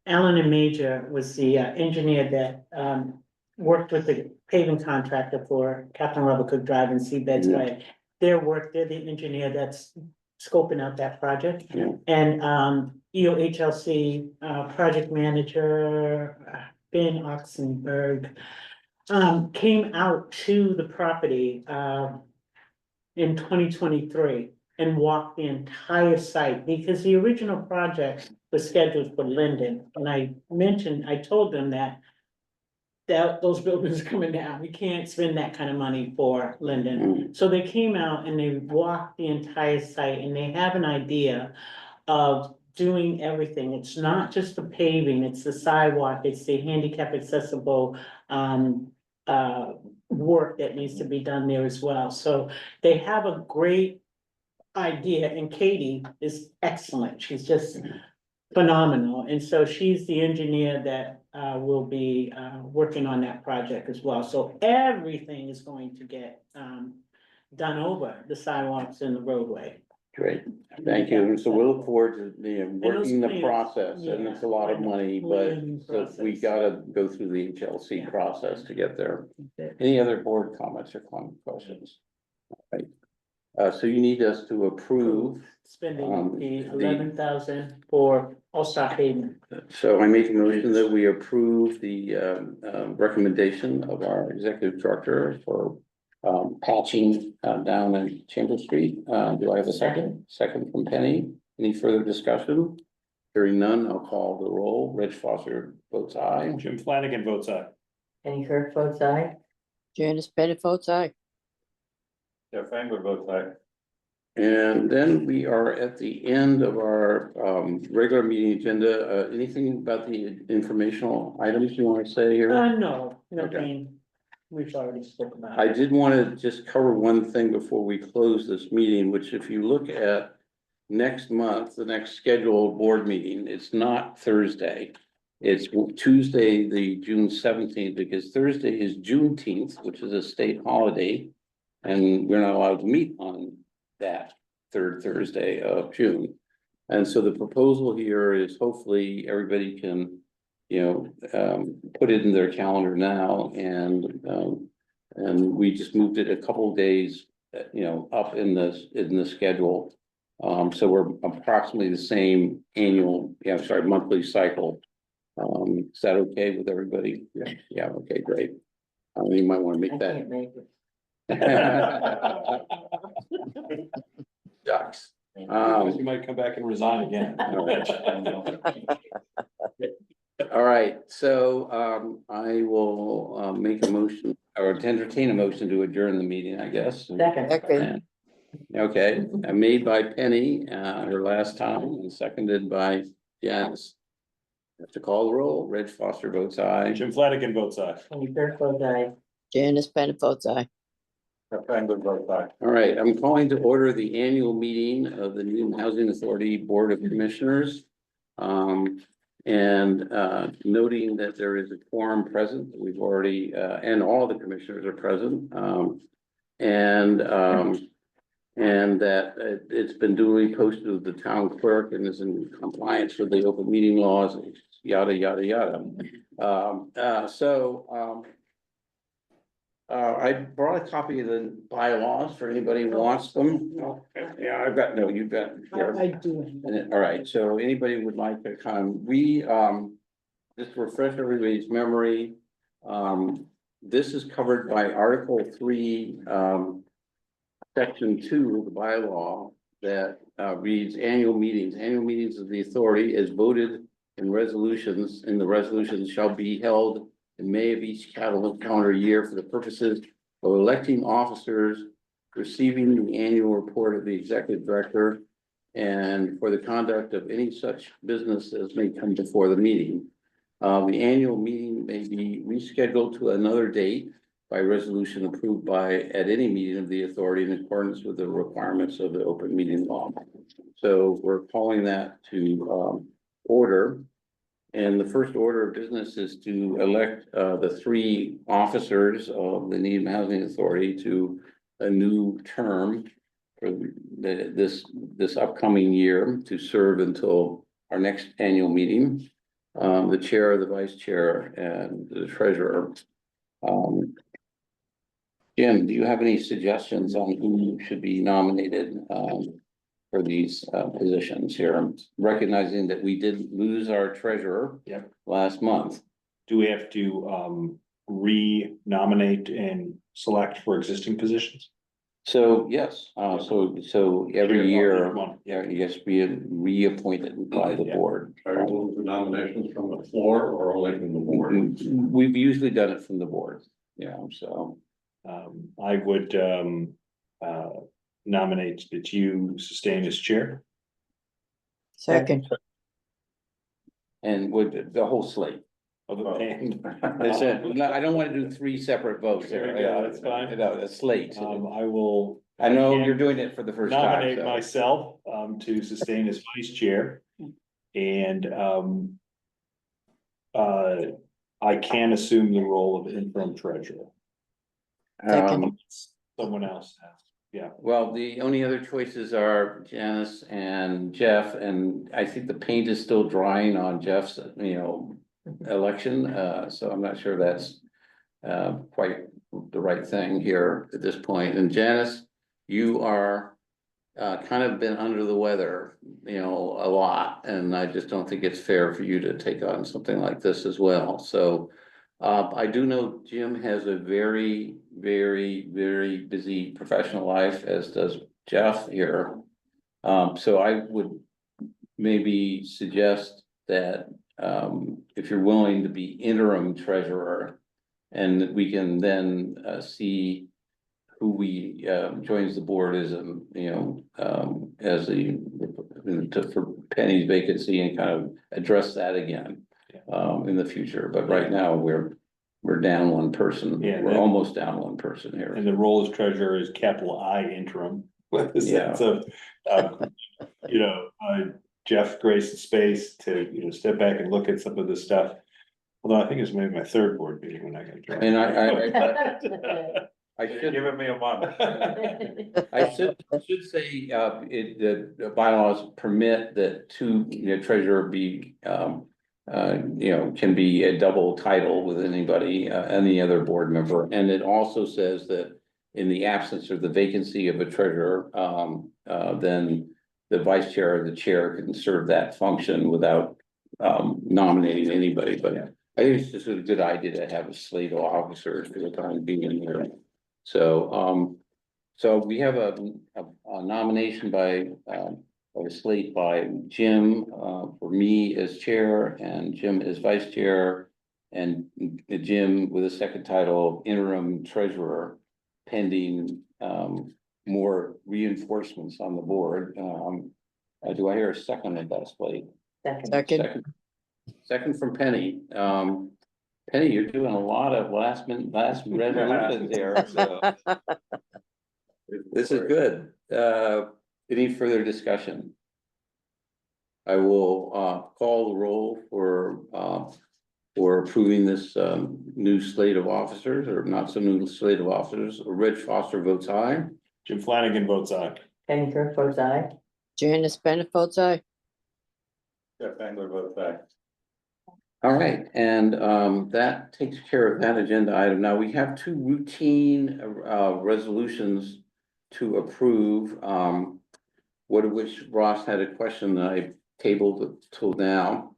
Allen and Major was the engineer that, worked with the paving contractor for Captain Robert Cook Drive and Seabed's Yeah. Way. They're the engineer that's scoping out that project. Yeah. And, EOHLC, project manager, Ben Oxenberg, came out to the property, in 2023 and walked the entire site, because the original project was scheduled for Linden. And I told them that those buildings are coming down, we can't spend that kind of money for Linden. So they came out and they walked the entire site, and they have an idea of doing everything. It's not just the paving, it's the sidewalk, it's the handicap accessible work that needs to be done there as well. So they have a great idea, and Katie is excellent. She's just phenomenal. And so she's the engineer that will be working on that project as well. So everything is going to get done over the sidewalks and the roadway. Great, thank you. And so we'll look forward to working the plans, process, and it's a lot of money, but so we process. gotta go through the HLC Yeah. process to get there. Any other board comments or questions? Right, so you need us to approve. Spending the the- 11,000 for All-Star pavement. So I make a motion that we approve the recommendation of our executive director for patching down in Chambers Street. Do I have a second? Second from Penny. Any further discussion? Hearing none, I'll call the roll. Reg Foster votes aye. Jim Flanagan votes aye. Penny Kirk votes aye. Janice Bennett votes aye. Jeff Angler votes aye. And then we are at the end of our regular meeting agenda. Anything about the informational items you want to say here? No, nothing. We've already spoken about. I did want to just cover one thing before we close this meeting, which if you look at next month, the next scheduled board meeting, it's not Thursday. It's Tuesday, the June 17th, because Thursday is Juneteenth, which is a state holiday. And we're not allowed to meet on that third Thursday of June. And so the proposal here is hopefully everybody can, put it in their calendar now, and we just moved it a couple of days, up in the schedule. So we're approximately the same monthly cycle. Is that okay with everybody? Yeah. Yeah, okay, great. You might want to I make that. can't make it. Ducks. You might come back and resign again. All right, so I will make a motion or to entertain a motion to adjourn the meeting, I guess. Second. Second. Okay, made by Penny, her last time, and seconded by Janice. Have to call the roll. Reg Foster votes aye. Jim Flanagan votes aye. Any Dirk votes aye. Janice Bennett votes aye. Franklin votes aye. All right, I'm calling to order the annual meeting of the Needham Housing Authority Board of Commissioners. And noting that there is a quorum present, we've already, and all the commissioners are present. And that it's been duly posted with the town clerk and is in compliance with the open meeting laws, yada, yada, yada. I brought a copy of the bylaws for anybody who wants them. Yeah, I've got, no, you've got. here. I do. All right, so anybody would like to come, just to refresh everybody's memory. This is covered by Article 3, Section 2 of the bylaw that reads annual meetings. Annual meetings of the authority as voted in resolutions, and the resolutions shall be held in May of each calendar year for the purposes of electing officers, receiving the annual report of the executive director, and for the conduct of any such business as may come before the meeting. The annual meeting may be rescheduled to another date by resolution approved at any meeting of the authority in accordance with the requirements of the open meeting law. So we're calling that to order. And the first order of business is to elect the 3 officers of the Needham Housing Authority to a new term for this upcoming year to serve until our next annual meeting. The chair, the vice chair, and the treasurer. Jim, do you have any suggestions on who should be nominated for these positions here? Recognizing that we did lose our treasurer last month. Do we have to re-nominate and select for existing positions? So, yes, so every Sure, year, each one. yeah, you guys be reappointed by the Yeah. board. Are you moving for nominations from the floor or only from the board? We've usually done it from the board, so. I would nominate that you sustain as chair. Second, And with the whole slate. Of the band. That's it. No, I don't want to do 3 separate votes there. Yeah, that's fine. No, a slate. I will. I know can you're doing it for the first time. Nominate so. myself to sustain as vice chair. And I can assume the role of interim treasurer. Second. Someone else has, yeah. Well, the only other choices are Janice and Jeff, and I think the paint is still drying on Jeff's, election, so I'm not sure that's quite the right thing here at this point. And Janice, you are kind of been under the weather, a lot, and I just don't think it's fair for you to take on something like this as well. So I do know Jim has a very, very, very busy professional life, as does Jeff here. So I would maybe suggest that if you're willing to be interim treasurer, and we can then see who we joins the board as as for Penny's vacancy, and kind of address that again in the future. But right now we're down one person. Yeah, We're almost down one person here. And the role as treasurer is capital I interim. With the Yeah. sense of, Jeff graced the space to, step back and look at some of this stuff. Although I think it's maybe my 3rd board meeting when I can join. And I should. Giving me a month. I should say, the bylaws permit that 2, treasurer be, can be a double title with anybody, any other board member. And it also says that in the absence of the vacancy of a treasurer, then the vice chair or the chair can serve that function without nominating anybody. But I think it's just a good idea to have a slate of officers for the time being in here. So, so we have a nomination by a slate by Jim, for me as chair, and Jim as vice chair, and Jim with a second title of interim treasurer, pending more reinforcements on the board. Do I hear a second at that slate? Second, Second from Penny. Penny, you're doing a lot of last resolutions there, so this is good. Any further discussion? I will call the roll for approving this new slate of officers, or not so new slate of officers. Reg Foster votes aye. Jim Flanagan votes aye. Penny Kirk votes aye. Janice Bennett votes aye. Jeff Engler votes aye. All right, and that takes care of that agenda item. Now, we have two routine resolutions to approve. One of which Ross had a question that I tabled till now.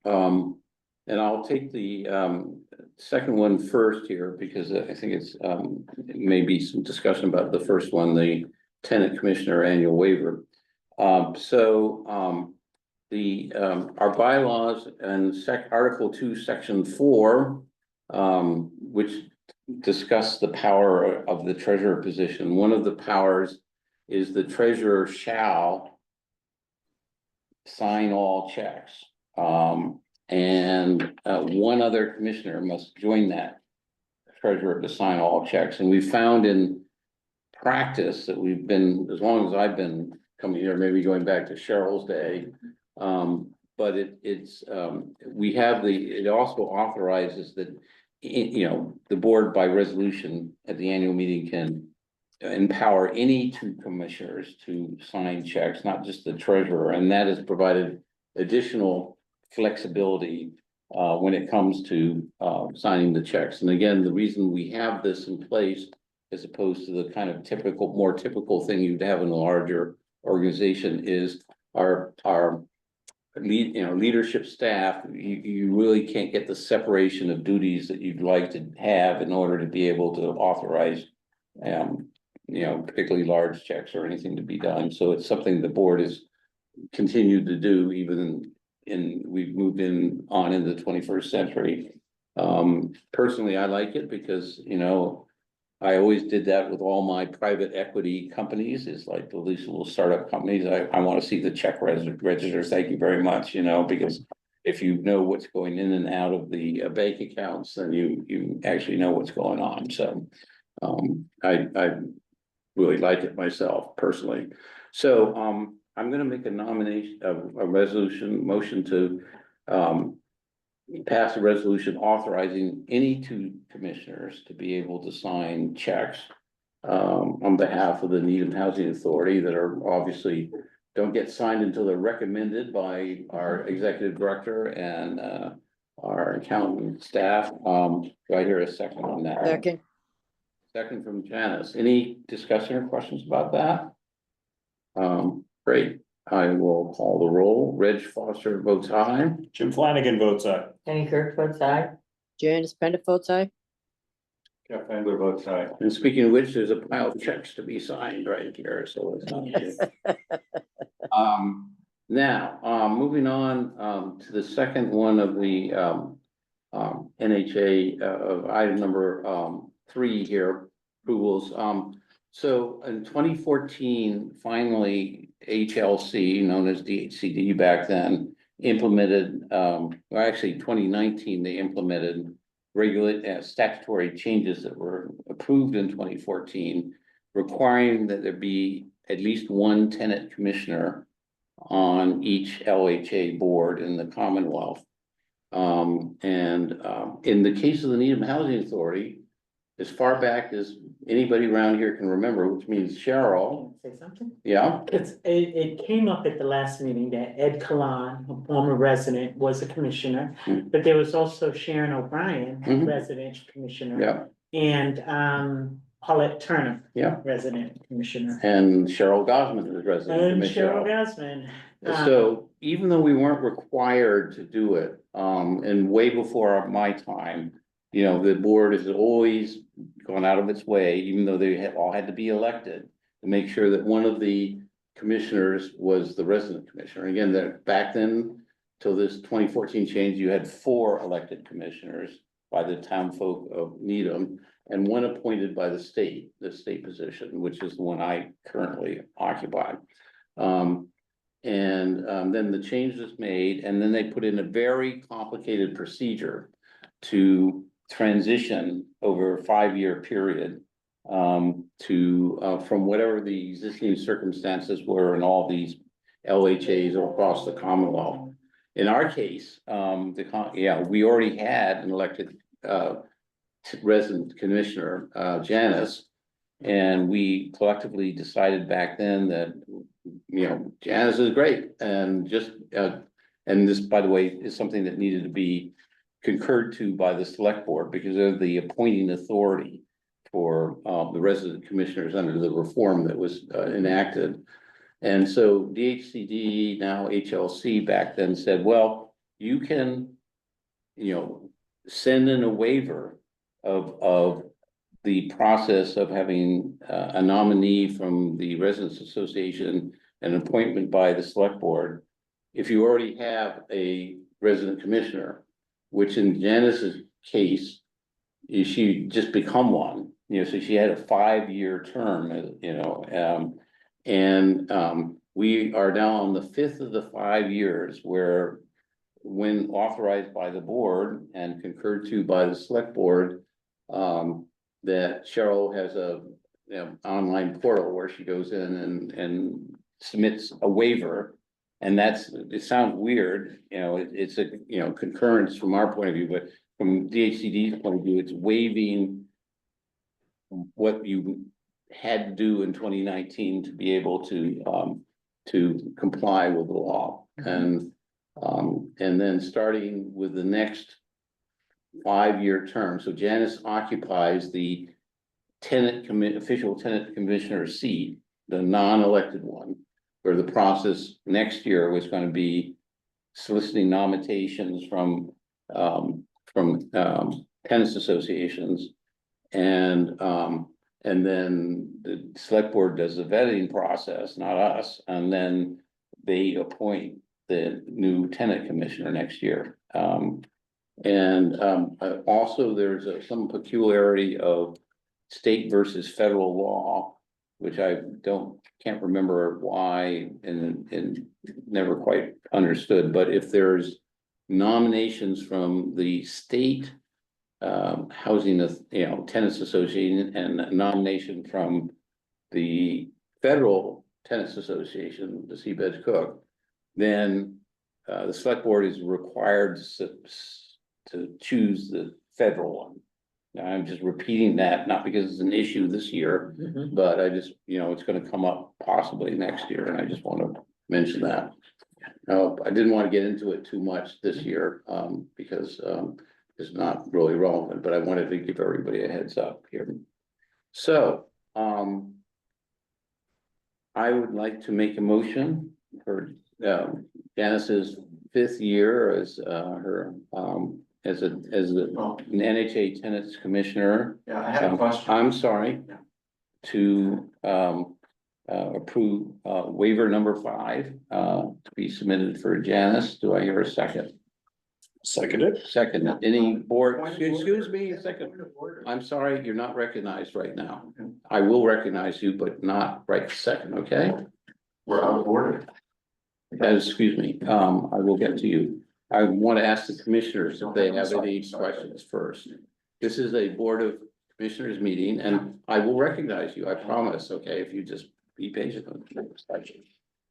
And I'll take the second one first here, because I think it's maybe some discussion about the first one, the tenant commissioner annual waiver. Our bylaws and Article 2, Section 4, which discuss the power of the treasurer position. One of the powers is the treasurer shall sign all checks. And one other commissioner must join that treasurer to sign all checks. And we found in practice that we've been, as long as I've been coming here, maybe going back to Cheryl's day. But it also authorizes that, the board by resolution at the annual meeting can empower any two commissioners to sign checks, not just the treasurer, and that has provided additional flexibility when it comes to signing the checks. And again, the reason we have this in place, as opposed to the kind of more typical thing you'd have in a larger organization, is our leadership staff. You really can't get the separation of duties that you'd like to have in order to be able to authorize particularly large checks or anything to be done. So it's something the board has continued to do, even we've moved on into the 21st century. Personally, I like it because, I always did that with all my private equity companies, is like the least little startup companies. I want to see the check register. Thank you very much, because if you know what's going in and out of the bank accounts, then you actually know what's going on. So I really like it myself personally. So I'm going to make a nomination of a motion to pass a resolution authorizing any two commissioners to be able to sign checks on behalf of the Needham Housing Authority that are obviously don't get signed until they're recommended by our executive director and our accountant staff. Do I hear a second on that? Second, Second from Janice. Any discussion or questions about that? Great. I will call the roll. Reg Foster votes aye. Jim Flanagan votes aye. Penny Kirk votes aye. Janice Bennett votes aye. Jeff Engler votes aye. And speaking of which, there's a pile of checks to be signed right here, so it's not. Now, moving on to the second one of the NHA of item number 3 here, approvals. So in 2014, finally, HLC, known as DHCD back then, implemented, actually 2019, they implemented statutory changes that were approved in 2014, requiring that there be at least one tenant commissioner on each LHA board in the Commonwealth. In the case of the Needham Housing Authority, as far back as anybody around here can remember, which means Cheryl. Say something? Yeah, It came up at the last meeting that Ed Kalan, a former resident, was a commissioner, but there was also Sharon O'Brien, resident commissioner. yeah, And Paulette Turner. Yeah. Resident commissioner. and Cheryl Gosman is resident And commissioner. Cheryl Gasman. So even though we weren't required to do it, and way before my time, the board has always gone out of its way, even though they all had to be elected, to make sure that one of the commissioners was the resident commissioner. Again, that back then, till this 2014 change, you had 4 elected commissioners by the town folk of Needham. and one appointed by the state position, which is the one I currently occupy. Then the change was made, and then they put in a very complicated procedure to transition over a 5-year period from whatever the existing circumstances were in all these LHAs across the Commonwealth. In our case, we already had an elected resident commissioner, Janice. And we collectively decided back then that, Janice is great and and this, by the way, is something that needed to be concurred to by the select board because they're the appointing authority for the resident commissioners under the reform that was enacted. And so DHCD, now HLC back then said, well, you can, send in a waiver of the process of having a nominee from the Residents Association, an appointment by the select board. If you already have a resident commissioner, which in Janice's case, she just become one, so she had a 5-year term, we are now on the 5th of the 5 years where when authorized by the board and concurred to by the select board, that Cheryl has a online portal where she goes in and submits a waiver. And it sounds weird, it's a, concurrence from our point of view, but from DHCD's point of view, it's waiving what you had to do in 2019 to be able to comply with the law. And then starting with the next 5-year term. So Janice occupies the official tenant commissioner seat, the non-elected one, where the process next year was going to be soliciting nominations from tenants associations. And then the select board does the vetting process, not us, and then they appoint the new tenant commissioner next year. Also there's some peculiarity of state versus federal law, which I can't remember why and never quite understood, but if there's nominations from the state housing, tenants association and a nomination from the federal tenants association, the Seabed Cook, then the select board is required to choose the federal one. Now, I'm just repeating that, not because it's an issue this year, but I just, it's gonna come up possibly next year, and I just want to mention that. I didn't want to get into it too much this year, because it's not really relevant, but I wanted to give everybody a heads up here. So, I would like to make a motion for Janice's 5th year as as an NHA tenants commissioner. Yeah, I have a question. I'm sorry. Yeah. To approve waiver number 5 to be submitted for Janice. Do I hear a second? Seconded. Second, any board, Point of excuse order. me a second. Point of order. I'm sorry, you're not recognized right now. I will recognize you, but not right second, okay? We're out of order. Excuse me, I will get to you. I want to ask the commissioners if they have any Sorry. questions first. This is a Board of Commissioners meeting, and I will recognize you, I promise, okay, if you just be patient.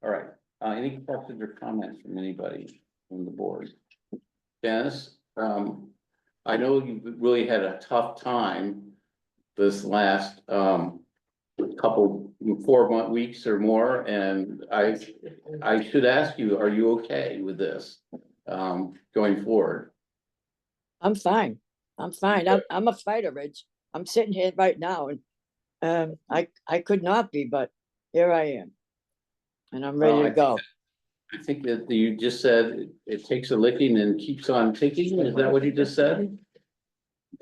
All right, any questions or comments from anybody from the board? Janice, I know you really had a tough time this last couple 4 weeks or more, and I should ask you, are you okay with this going forward? I'm fine. I'm fine. I'm a fighter, Rich. I'm sitting here right now and I could not be, but here I am. And I'm ready to go. I think that you just said it takes a licking and keeps on ticking. Is that what you just said?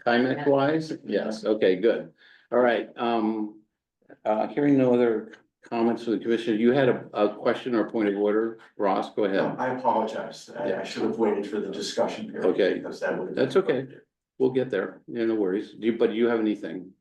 Time wise? Yes. Okay, good. All right. Hearing no other comments from the commissioner, you had a question or point of order. Ross, go ahead. No, I apologize. I should have waited for the discussion period. Okay. Because that would. That's okay. we'll get there, no worries, but do you have anything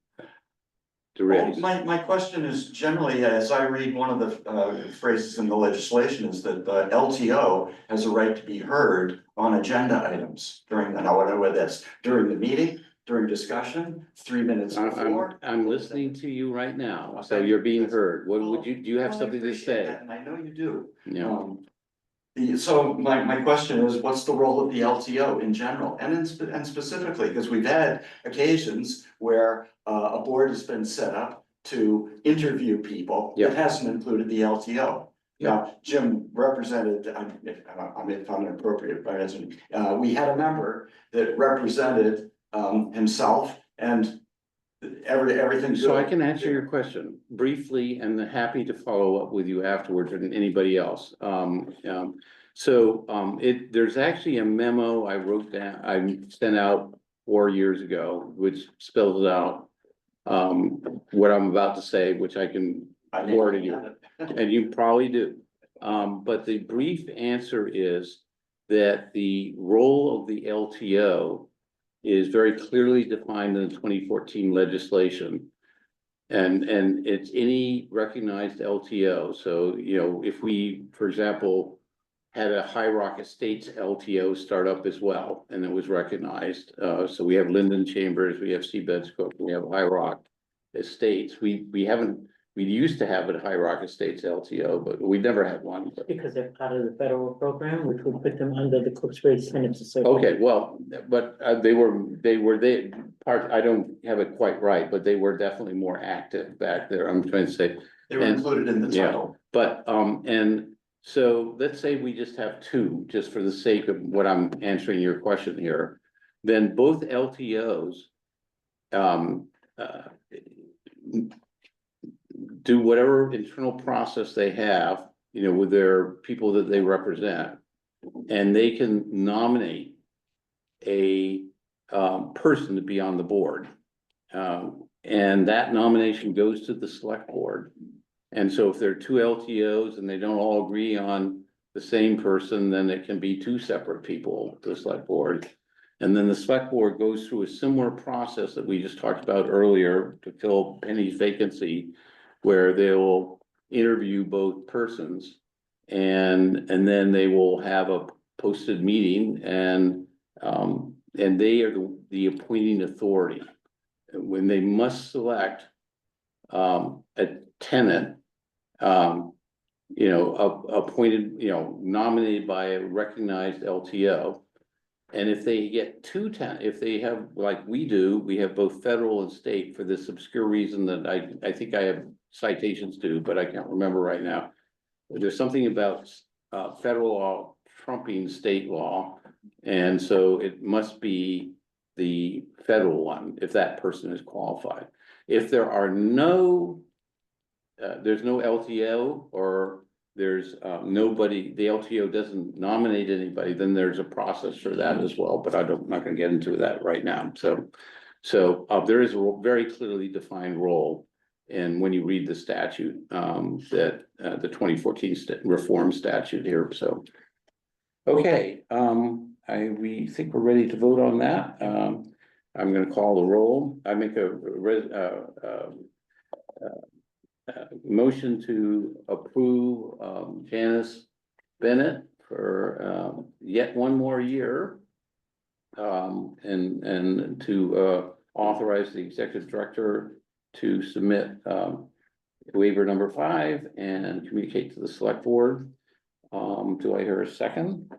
to Well, raise? my question is generally, as I read one of the phrases in the legislation is that the LTO has a right to be heard on agenda items during, and I don't know whether that's during the meeting, during discussion, 3 minutes before. I'm listening to you right now, so Okay. you're being heard. What would you, do you have Well, I something to appreciate say? that, and I know you do. Yeah, So my question is, what's the role of the LTO in general and specifically, because we've had occasions where a board has been set up to interview people Yeah. that hasn't included the LTO. Now, Jim represented, if I'm inappropriate, but we had a member that represented himself and everything. so I good. can answer your question briefly and happy to follow up with you afterwards and anybody else. There's actually a memo I wrote down, I sent out 4 years ago, which spells out what I'm about to say, which I can forward to you. And you probably do. But the brief answer is that the role of the LTO is very clearly defined in the 2014 legislation. And it's any recognized LTO. So, if we, for example, had a High Rock Estates LTO start up as well, and it was recognized. So we have Linden Chambers, we have Seabed, we have High Rock Estates. We used to have a High Rock Estates LTO, but we never had one. Because they're part of the federal program, which would put them under the Cooksbury Tenants Association. Okay, well, but they part, I don't have it quite right, but they were definitely more active back there, I'm trying to say. They were included in the Yeah. title. But, and so let's say we just have two, just for the sake of what I'm answering your question here. Then both LTOs do whatever internal process they have, with their people that they represent. And they can nominate a person to be on the board. And that nomination goes to the select board. And so if there are two LTOs and they don't all agree on the same person, then it can be two separate people to the select board. And then the select board goes through a similar process that we just talked about earlier to fill Penny's vacancy, where they will interview both persons. And then they will have a posted meeting and they are the appointing authority. When they must select a tenant, appointed, nominated by a recognized LTO. And if they get if they have, like we do, we have both federal and state for this obscure reason that I think I have citations to, but I can't remember right now. There's something about federal law trumping state law. And so it must be the federal one if that person is qualified. If there are there's no LTO or there's nobody, the LTO doesn't nominate anybody, then there's a process for that as well, but I'm not gonna get into that right now. So there is a very clearly defined role. And when you read the statute, that the 2014 reform statute here, so. Okay, we think we're ready to vote on that. I'm gonna call the roll. I make a motion to approve Janice Bennett for yet one more year. And to authorize the executive director to submit waiver number 5 and communicate to the select board. Do I hear a second?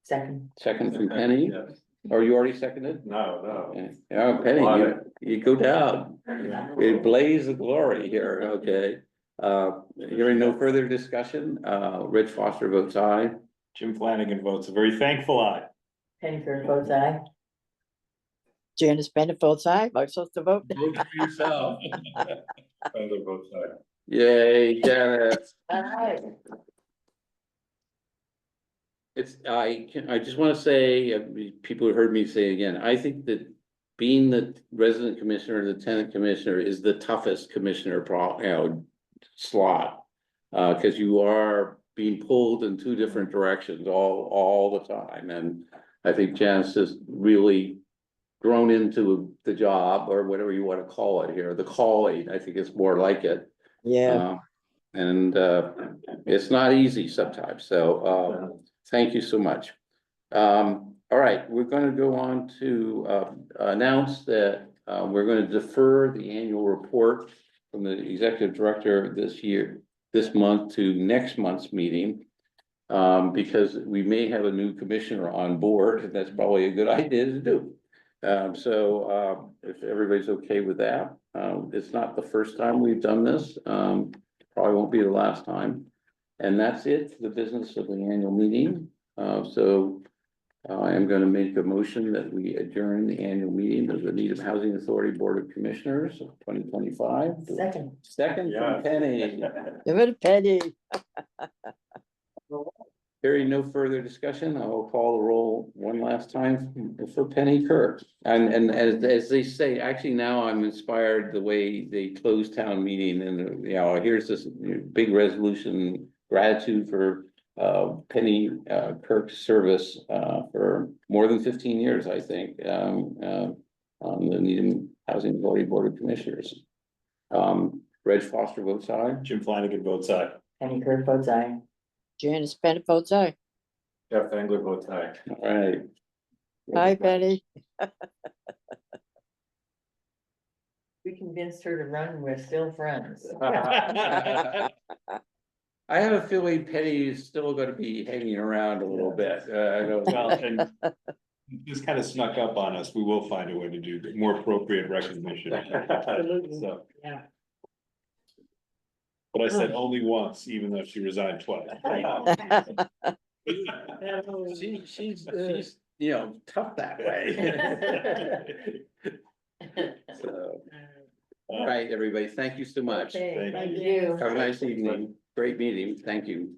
Second. Second from Penny? Yes. Or you already seconded? No. Oh, Penny, you go down. It blaze of glory here, okay. Hearing no further discussion, Rich Foster votes aye. Jim Flanagan votes a very thankful aye. Penny Kern votes aye. Janice Bennett votes aye. Am I supposed to vote? Vote for yourself. Fender votes aye. Yay, Janice. Aye. I just wanna say, people have heard me say again, I think that being the resident commissioner, the tenant commissioner is the toughest commissioner slot. Cause you are being pulled in two different directions all the time, and I think Janice has really grown into the job or whatever you want to call it here, the calling, I think it's more like it. Yeah, And it's not easy sometimes, so thank you so much. All right, we're gonna go on to announce that we're gonna defer the annual report from the executive director this month to next month's meeting. Because we may have a new commissioner on board, and that's probably a good idea to do. So if everybody's okay with that, it's not the first time we've done this, probably won't be the last time. And that's it for the business of the annual meeting. So I am gonna make a motion that we adjourn the annual meeting of the Needham Housing Authority Board of Commissioners of 2025. Second. Second from Penny. give it a penny. Hearing no further discussion, I will call the roll one last time for Penny Kirk. And as they say, actually now I'm inspired the way they close town meeting and, here's this big resolution, gratitude for Penny Kirk's service for more than 15 years, I think, on the Needham Housing Authority Board of Commissioners. Reg Foster votes aye. Jim Flanagan votes aye. Penny Kirk votes aye. Janice Bennett votes aye. Jeff Engler votes aye. All right. Hi, Penny. We convinced her to run, we're still friends. I have a feeling Penny is still gonna be hanging around a little bit. I don't Well, know. and this kind of snuck up on us. We will find a way to do more appropriate recognition. So, Yeah. but I said only once, even though she resigned twice. She's, tough that way. So, all right, everybody, thank you so much. Okay, Thank thank you. Have a nice evening. Great meeting. Thank you.